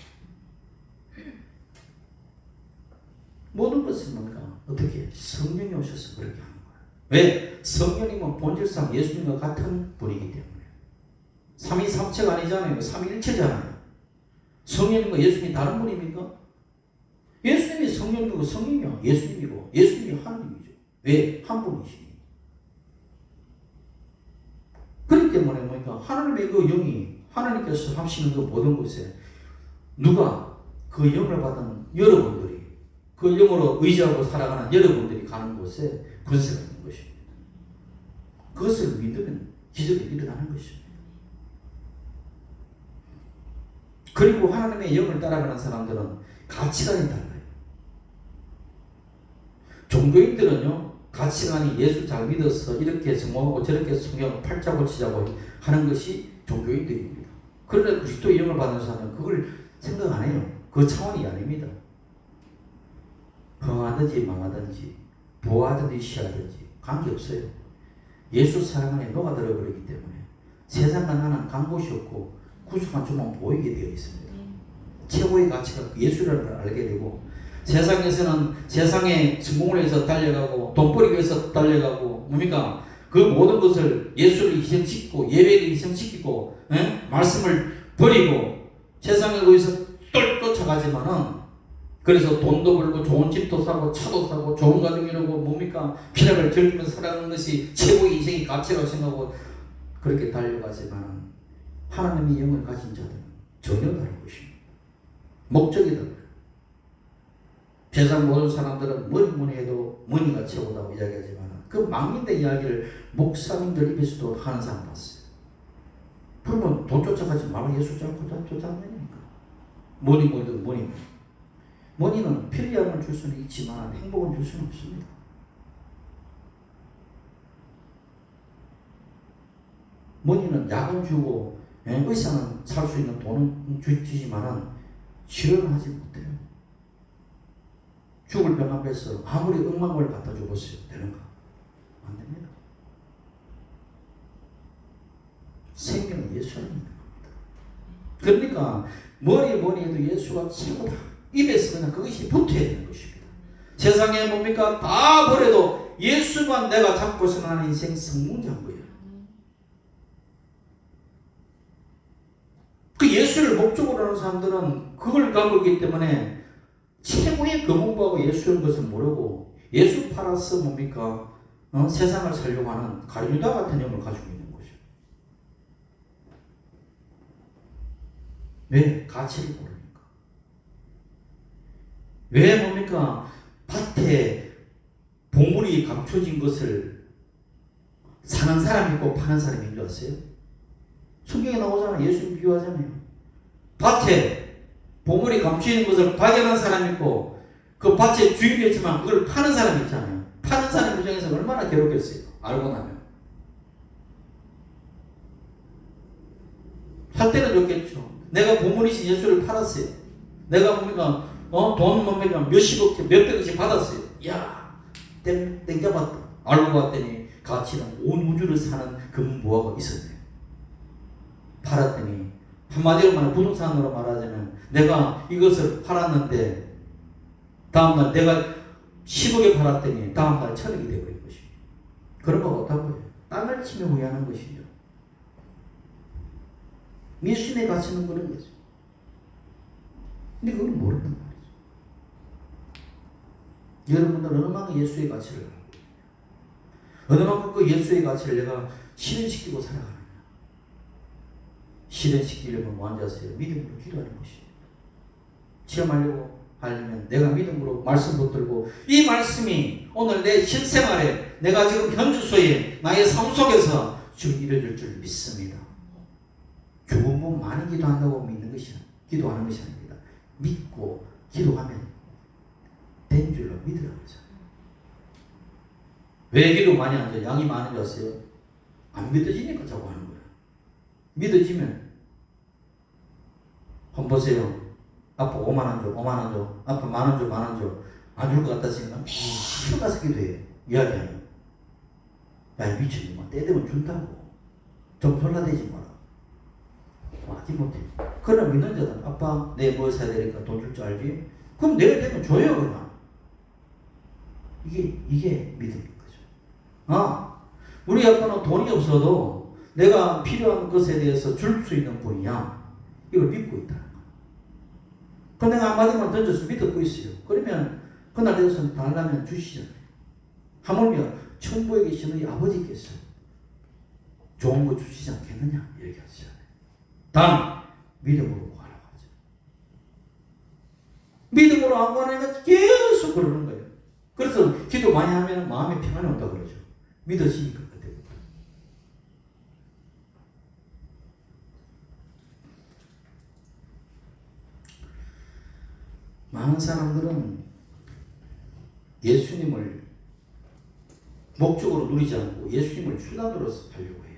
모든 것은 뭔가 어떻게 성령이 오셔서 그렇게 하는 거예요. 왜? 성령님은 본질상 예수님과 같은 분이기 때문에. 삼위삼체가 아니잖아요. 삼위일체잖아요. 성령님과 예수님이 다른 분입니까? 예수님이 성령이고 성령이요 예수님이고 예수님이 하나님이죠. 왜? 한 분이시니. 그렇기 때문에 뭐니까 하나님의 그 영이 하나님께서 하시는 그 모든 것에 누가 그 영을 받은 여러분들이 그 영으로 의지하고 살아가는 여러분들이 가는 곳에 권세가 있는 것입니다. 그것을 믿으면 기적이 일어나는 것입니다. 그리고 하나님의 영을 따라가는 사람들은 가치관이 달라요. 종교인들은요, 가치관이 예수 잘 믿어서 이렇게 성공하고 저렇게 성경을 팔자 고치자고 하는 것이 종교인들입니다. 그러나 그리스도의 영을 받는 사람은 그걸 생각 안 해요. 그 차원이 아닙니다. 흥하든지 망하든지 부하든지 시하든지 관계없어요. 예수 사랑 안에 녹아들어 버리기 때문에 세상과 나는 간 곳이 없고 구속한 주만 보이게 되어 있습니다. 최고의 가치가 예수라는 걸 알게 되고 세상에서는 세상의 성공을 위해서 달려가고 돈벌이를 위해서 달려가고 뭡니까? 그 모든 것을 예수를 희생시키고 예배를 희생시키고 말씀을 버리고 세상을 위해서 쫓아가지만은 그래서 돈도 벌고 좋은 집도 사고 차도 사고 좋은 가정 이루고 뭡니까? 피락을 즐기면서 살아가는 것이 최고의 인생의 가치라고 생각하고 그렇게 달려가지만 하나님의 영을 가진 자들은 전혀 다른 것입니다. 목적이 달라요. 세상 모든 사람들은 뭐니 해도 머니가 최고다고 이야기하지만 그 망민의 이야기를 목사님들 입에서도 하는 사람 봤어요. 그러면 돈 쫓아가지 말고 예수 잡고 쫓아가니까 머니는 편리함을 줄 수는 있지만 행복은 줄 수는 없습니다. 머니는 약은 주고 의사는 살 수 있는 돈은 주지만은 치료는 하지 못해요. 죽을 병 앞에서 아무리 억만을 갖다 줘보세요. 되는가? 안 됩니다. 생명은 예수 안에 있는 겁니다. 그러니까 뭐니 해도 예수가 최고다. 입에서 그냥 그것이 붙어야 되는 것입니다. 세상에 뭡니까? 다 버려도 예수만 내가 잡고서 하는 인생 성공자인 거예요. 그 예수를 목적으로 하는 사람들은 그걸 갖고 있기 때문에 최고의 금은보하고 예수인 것을 모르고 예수 팔아서 뭡니까? 세상을 살려고 하는 가룟유다 같은 영을 가지고 있는 거죠. 왜? 가치를 모르니까. 왜 뭡니까? 밭에 보물이 감춰진 것을 사는 사람이 있고 파는 사람인 줄 아세요? 성경에 나오잖아요. 예수님 비유하잖아요. 밭에 보물이 감춰있는 것을 발견한 사람이 있고 그 밭의 주인이었지만 그걸 파는 사람이 있잖아요. 파는 사람 입장에서 얼마나 괴롭겠어요. 알고 나면. 살 때는 좋겠죠. 내가 보물이신 예수를 팔았어요. 내가 뭡니까? 돈 뭡니까? 몇십억, 몇백억씩 받았어요. 이야, 땡겨봤다. 알고 봤더니 가치는 온 우주를 사는 금보화가 있었네요. 팔았더니 한마디로 말하면 부동산으로 말하자면 내가 이것을 팔았는데 다음날 내가 10억에 팔았더니 다음날 1000억이 되어버린 것이죠. 그런 거 어떤 거예요? 땅을 치며 후회하는 것이죠. 미신에 갇히는 그런 거죠. 근데 그건 모른단 말이죠. 여러분들 어느 만큼 예수의 가치를 알고 어느 만큼 그 예수의 가치를 내가 실현시키고 살아가느냐. 실현시키려면 뭐 앉아서요? 믿음으로 기도하는 것입니다. 하려면 내가 믿음으로 말씀 붙들고 이 말씀이 오늘 내 실생활에 내가 지금 현주소에 나의 삶 속에서 지금 이루어질 줄 믿습니다. 죽은 분 많이 기도한다고 믿는 것이 기도하는 것이 아닙니다. 믿고 기도하면 된 줄로 믿으라고 하잖아요. 왜 기도 많이 하죠? 양이 많은 줄 아세요? 안 믿어지니까 자꾸 하는 거예요. 믿어지면 한번 보세요. 아빠 5만원 줘, 5만원 줘. 아빠 만원 줘, 만원 줘. 안 줄 것 같다 생각하면 시험 가서 기도해요. 이야기해요. 야, 미친놈아. 때 되면 준다고. 좀 졸라대지 마라. 하지 못해. 그러나 믿는 자는 아빠 내 뭐 사야 되니까 돈 줄 줄 알지? 그럼 내가 되면 줘요 그냥. 이게 믿음인 거죠. 우리 아빠는 돈이 없어도 내가 필요한 것에 대해서 줄 수 있는 분이야. 이걸 믿고 있다. 그럼 내가 한마디만 던져서 믿고 있어요. 그러면 그날 되어서 달라면 주시잖아요. 하물며 천부에 계시는 이 아버지께서 좋은 거 주시지 않겠느냐 얘기하시잖아요. 단 믿음으로 구하라고 하죠. 믿음으로 안 구하니까 계속 그러는 거예요. 그래서 기도 많이 하면 마음에 평안이 온다 그러죠. 믿어지니까 그때부터. 많은 사람들은 예수님을 목적으로 누리지 않고 예수님을 수단으로 하려고 해요.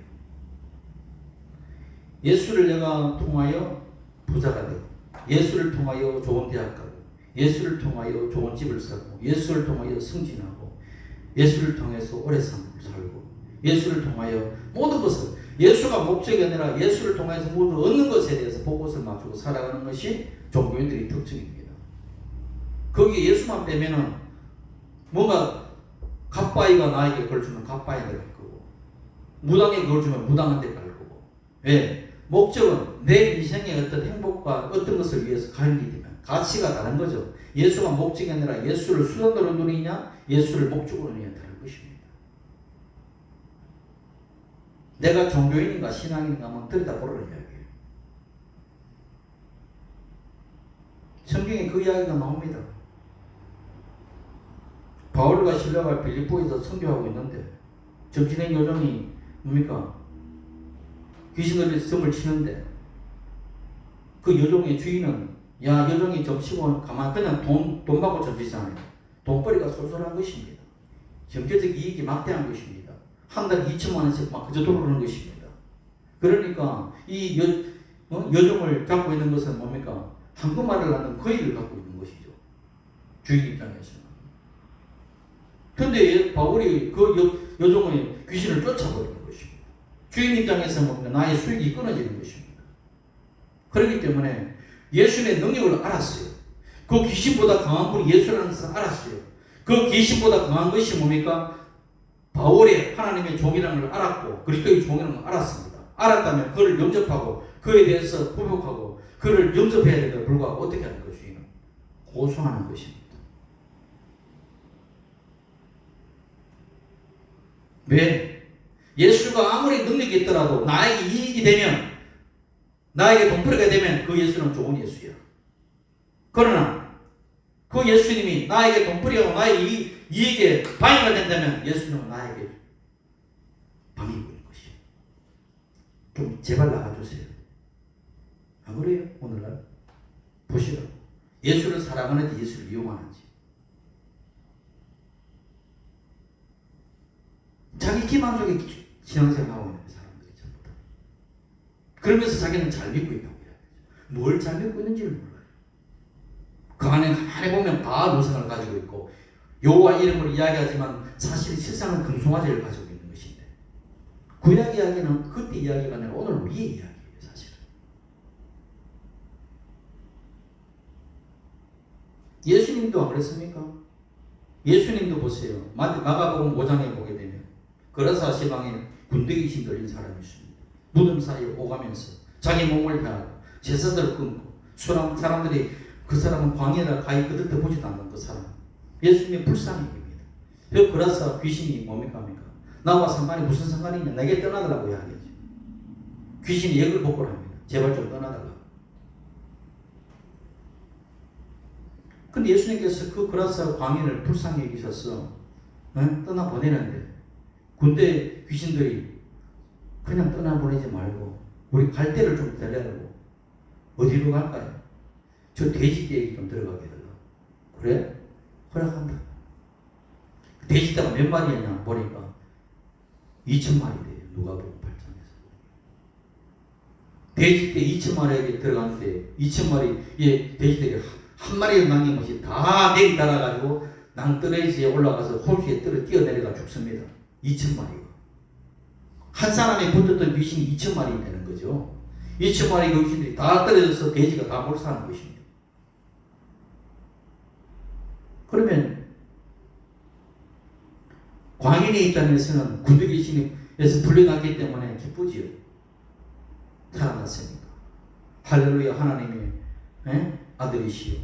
예수를 내가 통하여 부자가 되고, 예수를 통하여 좋은 대학 가고, 예수를 통하여 좋은 집을 사고, 예수를 통하여 승진하고, 예수를 통해서 오래 살고, 예수를 통하여 모든 것을, 예수가 목적이 아니라 예수를 통해서 모두 얻는 것에 대해서 복것을 맞추고 살아가는 것이 종교인들의 특징입니다. 거기에 예수만 빼면은 뭔가 갓바위가 나에게 걸주면 갓바위한테 갈 거고, 무당에게 걸주면 무당한테 갈 거고. 왜? 목적은 내 인생의 어떤 행복과 어떤 것을 위해서 가는 게 되면 가치가 다른 거죠. 예수가 목적이 아니라 예수를 수단으로 누리냐, 예수를 목적으로 누리냐 다른 것입니다. 내가 종교인인가 신앙인인가 한번 들여다보라는 이야기예요. 성경에 그 이야기가 나옵니다. 바울과 실라가 빌립보에서 선교하고 있는데 정치된 요정이 뭡니까? 귀신들이 점을 치는데 그 요정의 주인은 야 요정이 점 치고 가만 그냥 돈 받고 점치잖아요. 돈벌이가 쏠쏠한 것입니다. 경제적 이익이 막대한 것입니다. 한 달에 2천만 원씩 막 그저 돌아오는 것입니다. 그러니까 이 요정을 갖고 있는 것은 뭡니까? 한국말을 하는 거의를 갖고 있는 것이죠. 주인 입장에서는. 근데 바울이 그 요정의 귀신을 쫓아버리는 것입니다. 주인 입장에서 보면 나의 수익이 끊어지는 것입니다. 그렇기 때문에 예수님의 능력을 알았어요. 그 귀신보다 강한 분이 예수라는 것을 알았어요. 그 귀신보다 강한 것이 뭡니까? 바울의 하나님의 종이라는 걸 알았고 그리스도의 종이라는 걸 알았습니다. 알았다면 그를 영접하고 그에 대해서 부복하고 그를 영접해야 되는데 불구하고 어떻게 하는 거 주인은? 고소하는 것입니다. 왜? 예수가 아무리 능력이 있더라도 나에게 이익이 되면 나에게 돈벌이가 되면 그 예수는 좋은 예수야. 그러나 그 예수님이 나에게 돈벌이하고 나의 이익에 방해가 된다면 예수님은 나에게 방해가 있는 것이야. 좀 제발 나가주세요. 안 그래요? 오늘날 보시라고. 예수를 사랑하는지 예수를 이용하는지. 자기 기만 속에 신앙생활하고 있는 사람들이 전부 다. 그러면서 자기는 잘 믿고 있다고 해야 되죠. 뭘 잘 믿고 있는지를 몰라요. 그 안에 가만히 보면 다 우상을 가지고 있고 여호와 이름을 이야기하지만 사실 실상은 금송아지를 가지고 있는 것인데 구약 이야기는 그때 이야기가 아니라 오늘 우리의 이야기예요. 사실은. 예수님도 안 그랬습니까? 예수님도 보세요. 마가복음 5장에 보게 되면 그라사 시방에 군대귀신 들린 사람이 있습니다. 무덤 사이에 오가면서 자기 몸을 향하고 제사들을 끊고 사람들이 그 사람은 광야를 가히 그들도 보지도 않는 그 사람. 예수님의 불쌍히입니다. 그 그라사 귀신이 뭡니까? 나와 상관이 무슨 상관이냐? 내게 떠나더라고 이야기하죠. 귀신이 역을 복구를 합니다. 제발 좀 떠나달라. 근데 예수님께서 그 그라사 광인을 불쌍히 여기셔서 떠나보내는데 군대 귀신들이 그냥 떠나보내지 말고 우리 갈 데를 좀 데려라고. 어디로 갈까요? 저 돼지떼에게 좀 들어가게 해달라. 그래? 허락한다. 돼지떼가 몇 마리였냐 보니까 2,000마리 돼요. 누가복음 8장에서. 돼지떼 2,000마리에게 들어갔는데 2,000마리의 돼지떼가 한 마리를 남김없이 다 내리 달아가지고 낭떠러지에 올라가서 호수에 뛰어내려가 죽습니다. 2,000마리가. 한 사람이 붙었던 귀신이 2,000마리 되는 거죠. 2,000마리 귀신들이 다 떨어져서 돼지가 다 몰사하는 것입니다. 그러면 광인의 입장에서는 군대 귀신에서 풀려났기 때문에 기쁘지요. 살아났으니까. 할렐루야 하나님의 아들이시여.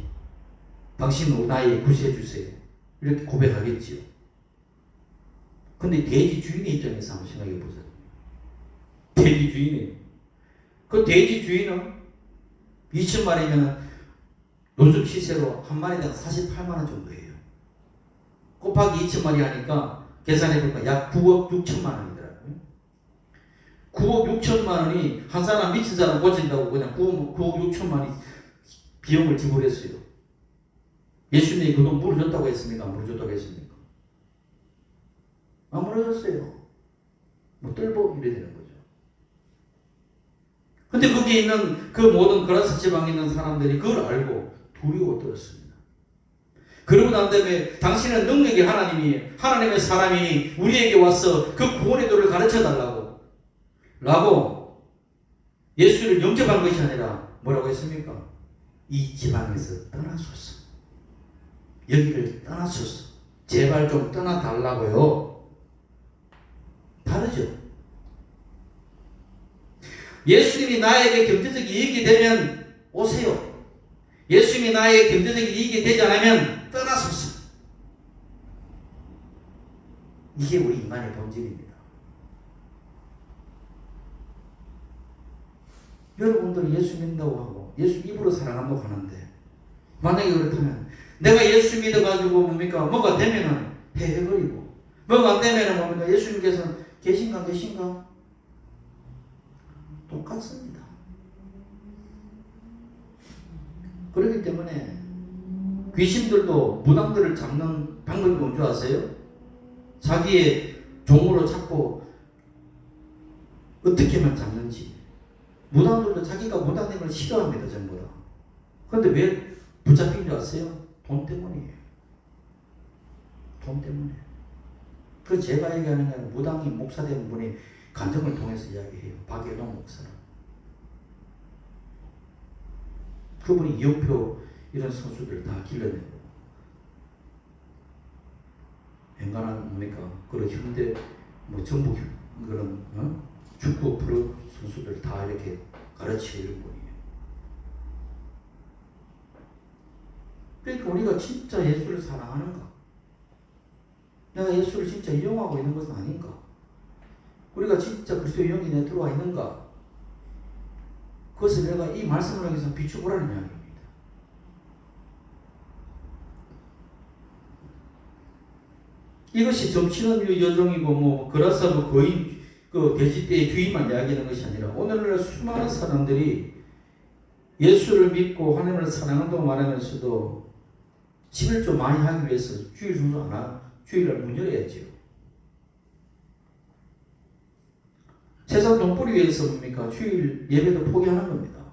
당신은 나의 구세주세요. 이렇게 고백하겠지요. 근데 돼지 주인의 입장에서 한번 생각해 보세요. 돼지 주인이에요. 그 돼지 주인은 2,000마리면 요즘 시세로 한 마리당 48만 원 정도예요. 곱하기 2,000마리 하니까 계산해보니까 약 9억 6천만 원이더라고요. 9억 6천만 원이 한 사람 미친 사람 고친다고 그냥 9억 6천만 원이 비용을 지불했어요. 예수님이 그 돈 물어줬다고 했습니까? 안 물어줬다고 했습니까? 안 물어줬어요. 뭐 뜰보 이래 되는 거죠. 근데 거기에 있는 그 모든 그라스 지방에 있는 사람들이 그걸 알고 두려워 떨었습니다. 그러고 난 다음에 당신은 능력의 하나님이 하나님의 사람이니 우리에게 와서 그 구원의 도를 가르쳐 달라고 라고 예수를 영접한 것이 아니라 뭐라고 했습니까? 이 지방에서 떠나소서. 여기를 떠나소서. 제발 좀 떠나달라고요. 다르죠. 예수님이 나에게 경제적 이익이 되면 오세요. 예수님이 나에게 경제적 이익이 되지 않으면 떠나소서. 이게 우리 인간의 본질입니다. 여러분들은 예수 믿는다고 하고 예수 입으로 사랑한다고 하는데 만약에 그렇다면 내가 예수 믿어가지고 뭡니까? 뭐가 되면은 해버리고 뭐가 안 되면은 뭡니까? 예수님께서 계신가? 똑같습니다. 그렇기 때문에 귀신들도 무당들을 잡는 방법이 뭔지 아세요? 자기의 종으로 잡고 어떻게 하면 잡는지. 무당들도 자기가 무당된 걸 싫어합니다. 전부 다. 그런데 왜 붙잡힌 줄 아세요? 돈 때문이에요. 돈 때문에. 그 제가 얘기하는 게 아니라 무당이 목사 된 분이 간증을 통해서 이야기해요. 박예동 목사는. 그분이 이영표 이런 선수들 다 길러내고 엔간한 뭡니까? 그런 현대 뭐 전북 그런 축구 프로 선수들 다 이렇게 가르치고 이런 분이에요. 그러니까 우리가 진짜 예수를 사랑하는가? 내가 예수를 진짜 이용하고 있는 것은 아닌가? 우리가 진짜 그리스도의 영이 내 들어와 있는가? 그것을 내가 이 말씀을 통해서 비추보라는 이야기입니다. 이것이 정치는 여정이고 뭐 그라서 뭐 거의 그 돼지떼의 주인만 이야기하는 것이 아니라 오늘날 수많은 사람들이 예수를 믿고 하나님을 사랑한다고 말하면서도 11조 많이 하기 위해서 주일 순서 안 하고 주일날 문 열어야지요. 세상 돈벌이 위해서 뭡니까? 주일 예배도 포기하는 겁니다.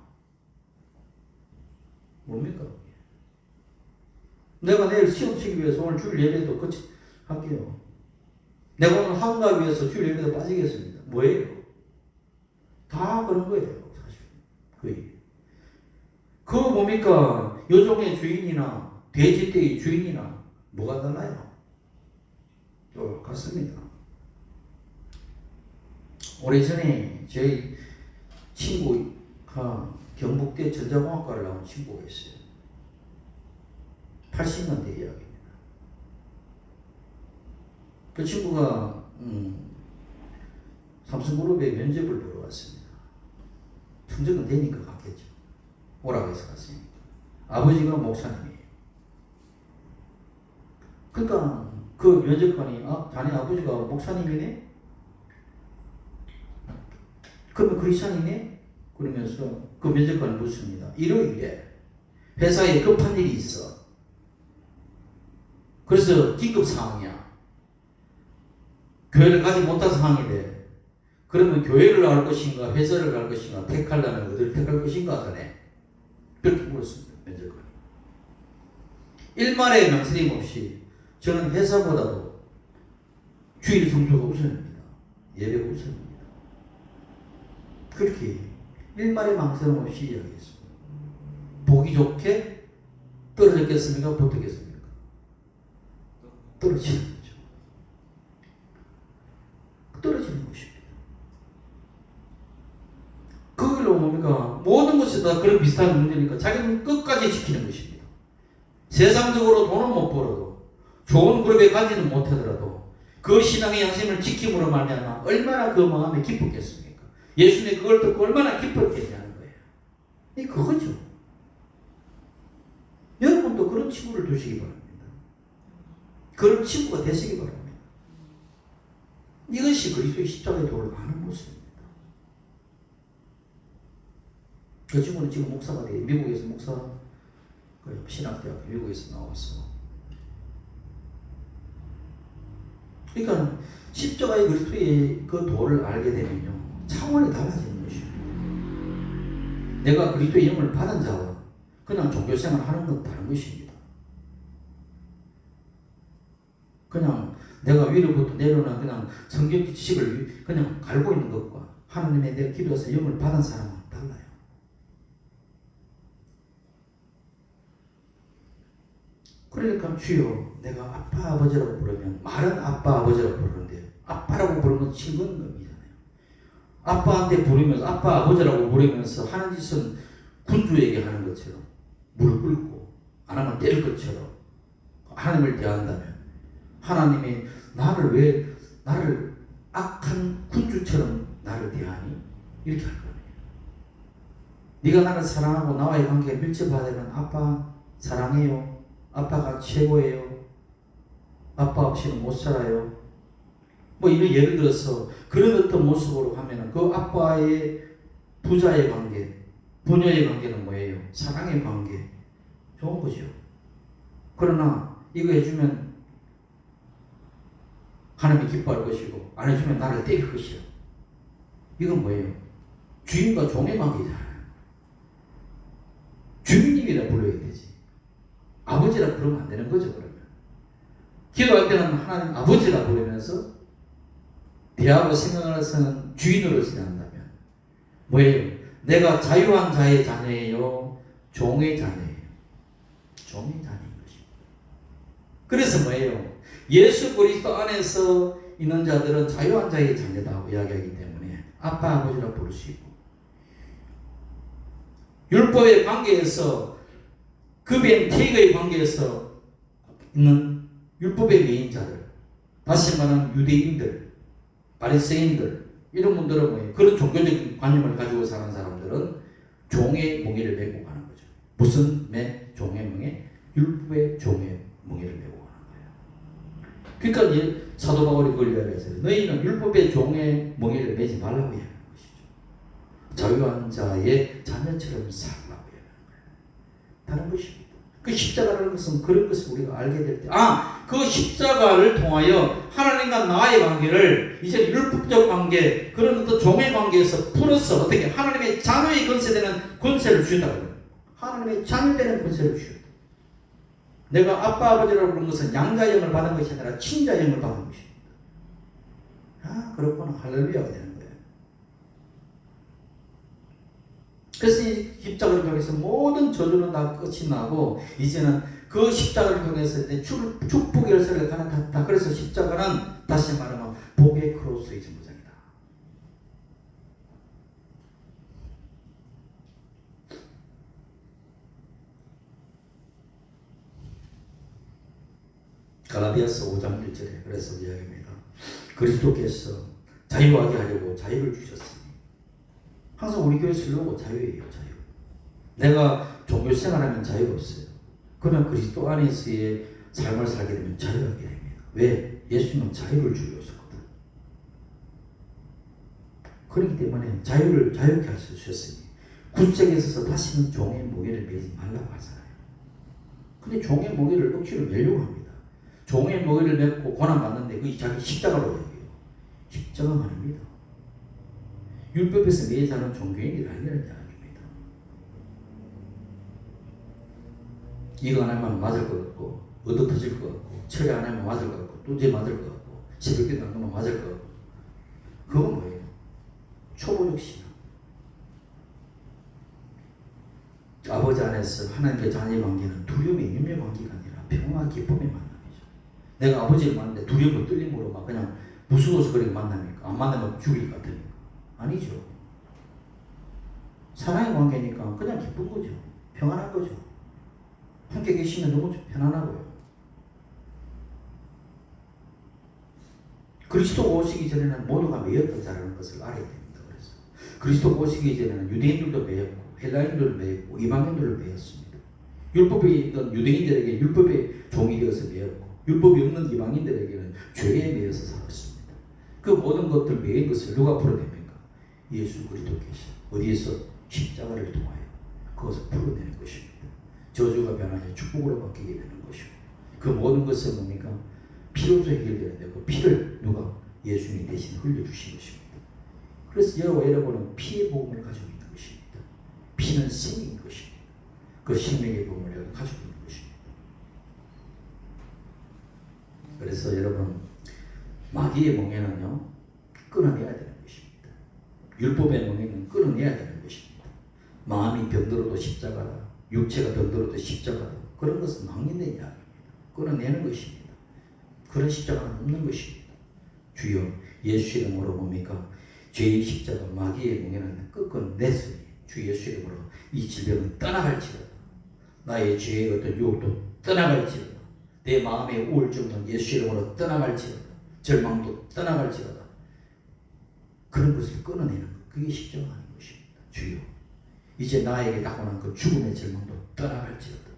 뭡니까? 내가 내일 시험 치기 위해서 오늘 주일 예배도 할게요. 내가 오늘 학원 가기 위해서 주일 예배도 빠지겠습니다. 뭐예요? 다 그런 거예요. 사실 거의. 그 뭡니까? 여종의 주인이나 돼지떼의 주인이나 뭐가 달라요? 똑같습니다. 오래전에 저희 친구가 경북대 전자공학과를 나온 친구가 있어요. 80년대 이야기입니다. 그 친구가 삼성그룹에 면접을 보러 왔습니다. 성적은 되니까 갔겠죠. 오라고 해서 갔으니까. 아버지가 목사님이에요. 그러니까 그 면접관이 자네 아버지가 목사님이네? 그러면 크리스찬이네? 그러면서 그 면접관을 묻습니다. 일요일에 회사에 급한 일이 있어. 그래서 긴급 상황이야. 교회를 가지 못한 상황이 돼. 그러면 교회를 갈 것인가 회사를 갈 것인가 택하려면 어디를 택할 것인가 하네. 그렇게 물었습니다. 면접관이. 일말의 망설임 없이 저는 회사보다도 주일 성수가 우선입니다. 예배가 우선입니다. 그렇게 일말의 망설임 없이 이야기했습니다. 보기 좋게 떨어졌겠습니까? 붙었겠습니까? 떨어지는 거죠. 떨어지는 것입니다. 그걸로 뭡니까? 모든 것이 다 그런 비슷한 문제니까 자기는 끝까지 지키는 것입니다. 세상적으로 돈은 못 벌어도 좋은 그룹에 가지는 못하더라도 그 신앙의 양심을 지킴으로 말미암아 얼마나 그 마음에 기쁘겠습니까? 예수님이 그걸 듣고 얼마나 기뻤겠냐는 거예요. 이 그거죠. 여러분도 그런 친구를 두시기 바랍니다. 그런 친구가 되시기 바랍니다. 이것이 그리스도의 십자가의 도를 아는 모습입니다. 그 친구는 지금 목사가 돼요. 미국에서 목사, 신학대학교 미국에서 나왔어. 그러니까 십자가의 그리스도의 그 도를 알게 되면요, 차원이 달라지는 것이에요. 내가 그리스도의 영을 받은 자와 그냥 종교생활 하는 건 다른 것입니다. 그냥 내가 위로부터 내려오는 그냥 성경 지식을 그냥 갈고 있는 것과 하나님의 내 기도에서 영을 받은 사람은 달라요. 그러니까 주여, 내가 아빠 아버지라고 부르면, 말은 아빠 아버지라고 부르는데 아빠라고 부르면 친근감이잖아요. 아빠한테 부르면서, 아빠 아버지라고 부르면서 하는 짓은 군주에게 하는 것처럼 무릎 꿇고 안 하면 때릴 것처럼 하나님을 대한다면, 하나님이 나를 악한 군주처럼 나를 대하니? 이렇게 할 거예요. 네가 나를 사랑하고 나와의 관계가 밀접하다면 아빠 사랑해요. 아빠가 최고예요. 아빠 없이는 못 살아요. 뭐 이런 예를 들어서 그런 어떤 모습으로 하면은 그 아빠의 부자의 관계, 부녀의 관계는 뭐예요? 사랑의 관계. 좋은 거죠. 그러나 이거 해주면 하나님이 기뻐할 것이고 안 해주면 나를 때릴 것이요. 이건 뭐예요? 주인과 종의 관계잖아요. 주인님이라 불러야 되지. 아버지라 부르면 안 되는 거죠. 그러면 기도할 때는 하나님 아버지라 부르면서 대하고 생각을 해서는 주인으로 지낸다면 뭐예요? 내가 자유한 자의 자녀예요? 종의 자녀예요? 종의 자녀인 것입니다. 그래서 뭐예요? 예수 그리스도 안에서 있는 자들은 자유한 자의 자녀다고 이야기하기 때문에 아빠 아버지라 부를 수 있고, 율법의 관계에서 급앤테이크의 관계에서 있는 율법의 메인자들, 다시 말하면 유대인들, 바리새인들, 이런 분들은 뭐예요? 그런 종교적인 관념을 가지고 사는 사람들은 종의 몽해를 메고 가는 거죠. 무슨 종의 몽해? 율법의 종의 몽해를 메고 가는 거예요. 그러니까 사도 바울이 그걸 이야기했어요. 너희는 율법의 종의 몽해를 메지 말라고 이야기하는 것이죠. 자유한 자의 자녀처럼 살라고 이야기하는 거예요. 다른 것입니다. 그 십자가라는 것은 그런 것을 우리가 알게 될 때, 그 십자가를 통하여 하나님과 나의 관계를 이제 율법적 관계, 그런 어떤 종의 관계에서 풀어서 어떻게 하나님의 자녀의 권세되는 권세를 주셨다고요. 하나님의 자녀되는 권세를 주셨다. 내가 아빠 아버지라고 부른 것은 양자형을 받은 것이 아니라 친자형을 받은 것입니다. 그렇구나. 할렐루야가 되는 거예요. 그래서 이 십자가를 통해서 모든 저주는 다 끝이 나고 이제는 그 십자가를 통해서 이제 축복의 열쇠를 가나탔다. 그래서 십자가는 다시 말하면 복의 크로스의 전부장이다. 갈라디아서 5장 1절에 그래서 이야기합니다. 그리스도께서 자유하게 하려고 자유를 주셨으니, 항상 우리 교회 슬로건 자유예요. 자유. 내가 종교 생활하면 자유가 없어요. 그러면 그리스도 안에서의 삶을 살게 되면 자유하게 됩니다. 왜? 예수님은 자유를 주셨거든. 그렇기 때문에 자유를 자유케 하셨으니 구속에 있어서 다시는 종의 무게를 매지 말라고 하잖아요. 근데 종의 무게를 억지로 매려고 합니다. 종의 무게를 맺고 고난받는데 그게 자기 십자가로 얘기해요. 십자가가 아닙니다. 율법에서 매자는 종교인이 아니라는 이야기입니다. 이거 안 하면 맞을 것 같고, 얻어 터질 것 같고, 철회 안 하면 맞을 것 같고, 뚜제 맞을 것 같고, 새벽기도 안 하면 맞을 것 같고. 그건 뭐예요? 초보적 신앙. 아버지 안에서 하나님의 자녀 관계는 두려움의 유명 관계가 아니라 평화와 기쁨의 만남이죠. 내가 아버지를 만났는데 두려움과 떨림으로 막 그냥 무서워서 그렇게 만납니까? 안 만나면 죽일 것 같으니까. 아니죠. 사랑의 관계니까 그냥 기쁜 거죠. 평안한 거죠. 함께 계시면 너무 편안하고요. 그리스도 오시기 전에는 모두가 매였던 자라는 것을 알아야 됩니다. 그래서 그리스도 오시기 전에는 유대인들도 매였고 헬라인들도 매였고 이방인들도 매였습니다. 율법이 있던 유대인들에게 율법의 종이 되어서 매였고 율법이 없는 이방인들에게는 죄에 매여서 살았습니다. 그 모든 것들 매인 것을 누가 풀어냅니까? 예수 그리스도께서 어디에서 십자가를 통하여 그것을 풀어내는 것입니다. 저주가 변하여 축복으로 바뀌게 되는 것이고 그 모든 것은 뭡니까? 피로서 해결되는데 그 피를 누가? 예수님이 대신 흘려주신 것입니다. 그래서 저와 여러분은 피의 복음을 가지고 있는 것입니다. 피는 생명인 것입니다. 그 생명의 복음을 여러분 가지고 있는 것입니다. 그래서 여러분 마귀의 멍에는요 끊어내야 되는 것입니다. 율법의 멍에는 끊어내야 되는 것입니다. 마음이 병들어도 십자가다. 육체가 병들어도 십자가다. 그런 것은 망인된 이야기입니다. 끊어내는 것입니다. 그런 십자가는 없는 것입니다. 주여 예수 이름으로 뭡니까? 죄의 십자가 마귀의 멍에는 끊어냈으니 주 예수 이름으로 이 질병은 떠나갈지어다. 나의 죄의 어떤 유혹도 떠나갈지어다. 내 마음의 우울증은 예수 이름으로 떠나갈지어다. 절망도 떠나갈지어다. 그런 것을 끊어내는 것, 그게 십자가 아닌 것입니다. 주여 이제 나에게 다가오는 그 죽음의 절망도 떠나갈지어다.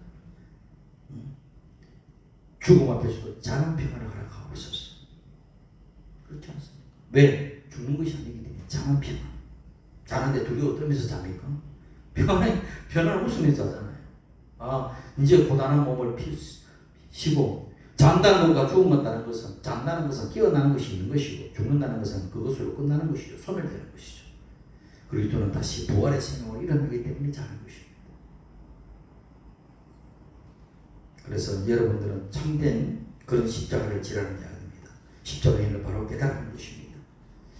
죽음 앞에서도 자는 평안을 허락하옵소서. 그렇지 않습니까? 왜? 죽는 것이 아니기 때문에 자는 평안. 자는데 두려워 떨면서 잡니까? 평안을 웃으면서 자잖아요. 아, 이제 고단한 몸을 쉬고 잔다는 것과 죽음다는 것은 잔다는 것은 깨어나는 것이 있는 것이고 죽는다는 것은 그것으로 끝나는 것이죠. 소멸되는 것이죠. 그리스도는 다시 부활의 생명으로 일어나기 때문에 자는 것입니다. 그래서 여러분들은 참된 그런 십자가를 지라는 이야기입니다. 십자가의 힘을 바로 깨달은 것입니다.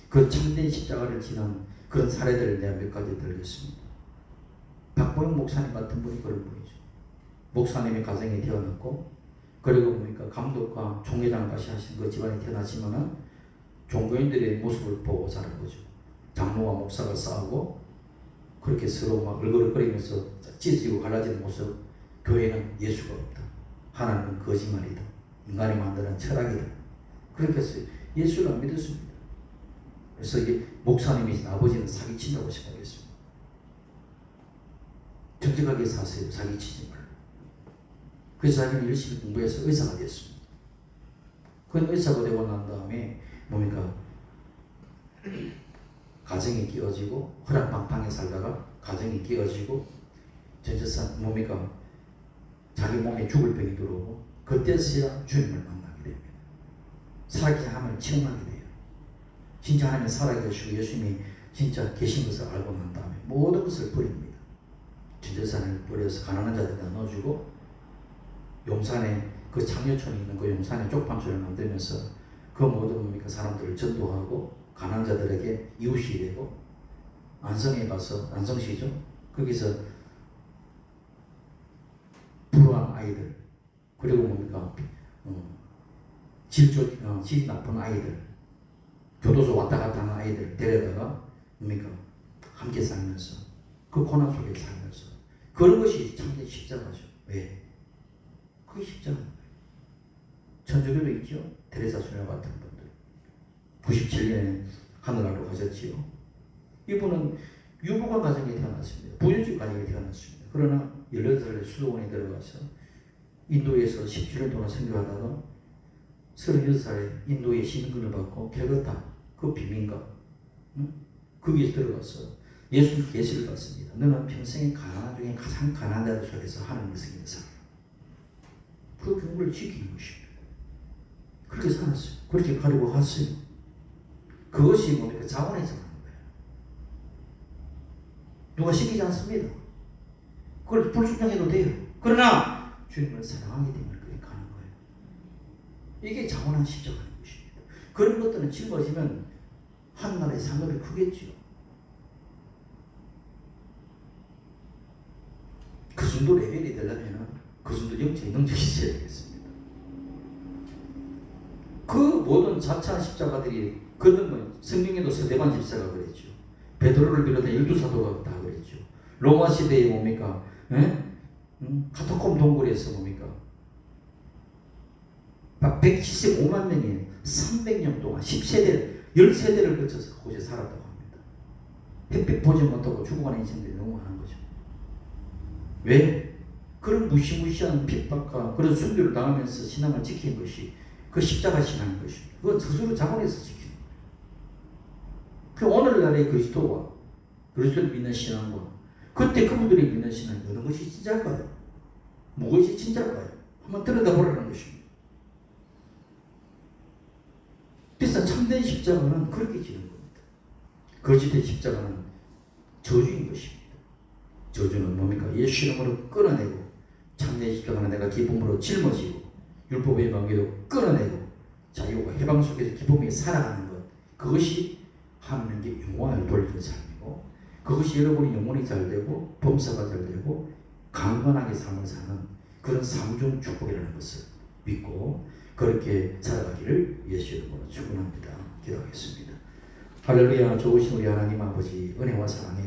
그 참된 십자가를 지는 그런 사례들을 내가 몇 가지 들겠습니다. 박보영 목사님 같은 분이 그런 분이죠. 목사님의 가정에 태어났고 그리고 보니까 감독과 총회장까지 하신 그 집안에 태어났지만은 종교인들의 모습을 보고 자란 거죠. 장로와 목사가 싸우고 그렇게 서로 막 얼굴거리면서 찢어지고 갈라지는 모습. 교회는 예수가 없다. 하나님은 거짓말이다. 인간이 만드는 철학이다. 그렇게 해서 예수를 안 믿었습니다. 그래서 이게 목사님이신 아버지는 사기친다고 생각했습니다. 정직하게 사세요. 사기치지 말고. 그래서 자기는 열심히 공부해서 의사가 됐습니다. 그 의사가 되고 난 다음에 뭡니까? 가정이 깨어지고 허락방탕에 살다가 가정이 깨어지고 전재산 뭡니까? 자기 몸에 죽을 병이 들어오고 그때서야 주님을 만나게 됩니다. 살아계함을 체험하게 돼요. 진짜 하나님이 살아계시고 예수님이 진짜 계신 것을 알고 난 다음에 모든 것을 버립니다. 전재산을 버려서 가난한 자들에게 나눠주고 용산에 그 창녀촌이 있는 그 용산에 쪽방촌을 만들면서 그 모든 뭡니까? 사람들을 전도하고 가난한 자들에게 이웃이 되고 안성에 가서 안성시죠. 거기서 불우한 아이들 그리고 뭡니까? 질이 나쁜 아이들 교도소 왔다 갔다 하는 아이들 데려다가 뭡니까? 함께 살면서 그 고난 속에 살면서 그런 것이 참된 십자가죠. 왜? 그게 십자가예요. 천주교도 있죠. 테레사 수녀 같은 분들 97년에 하늘나라로 가셨지요. 이분은 유복한 가정에 태어났습니다. 부유집 가정에 태어났습니다. 그러나 18살에 수도원에 들어가서 인도에서 17년 동안 선교하다가 36살에 인도의 신근을 받고 캘커타 그 비민가 거기에 들어가서 예수님 계시를 받습니다. 너는 평생의 가난한 중에 가장 가난한 자들 속에서 하나님을 섬기는 사람. 그 경고를 지키는 것입니다. 그렇게 살았어요. 그렇게 가려고 갔어요. 그것이 뭡니까? 자원에서 가는 거예요. 누가 시키지 않습니다. 그걸 불순종해도 돼요. 그러나 주님을 사랑하기 때문에 그렇게 가는 거예요. 이게 자원한 십자가인 것입니다. 그런 것들은 짊어지면 한 나라의 상급이 크겠죠. 그 정도 레벨이 되려면 그 정도 영적인 능력이 있어야 되겠습니다. 그 모든 자차한 십자가들이 그는 뭐 성경에도 스데반 집사가 그랬죠. 베드로를 비롯한 12사도가 다 그랬죠. 로마 시대에 뭡니까? 카타콤 동굴에서 뭡니까? 175만 명이 300년 동안 10세대, 10세대를 거쳐서 그곳에 살았다고 합니다. 햇빛 보지 못하고 죽어가는 인생들이 너무 많은 거죠. 왜? 그런 무시무시한 핍박과 그런 순교를 당하면서 신앙을 지킨 것이 그 십자가 신앙인 것입니다. 그건 스스로 자원해서 지키는 거예요. 그 오늘날의 그리스도와 그리스도를 믿는 신앙과 그때 그분들이 믿는 신앙이 어느 것이 진짜일까요? 무엇이 진짜일까요? 한번 들여다보라는 것입니다. 그래서 참된 십자가는 그렇게 지는 겁니다. 거짓된 십자가는 저주인 것입니다. 저주는 뭡니까? 예수 이름으로 끊어내고 참된 십자가는 내가 기쁨으로 짊어지고 율법의 관계도 끊어내고 자유와 해방 속에서 기쁨이 살아가는 것, 그것이 하나님께 영광을 돌리는 삶이고 그것이 여러분이 영혼이 잘 되고 범사가 잘 되고 강건하게 삶을 사는 그런 삼중 축복이라는 것을 믿고 그렇게 살아가기를 예수 이름으로 축원합니다. 기도하겠습니다. 할렐루야. 좋으신 우리 하나님 아버지, 은혜와 사랑이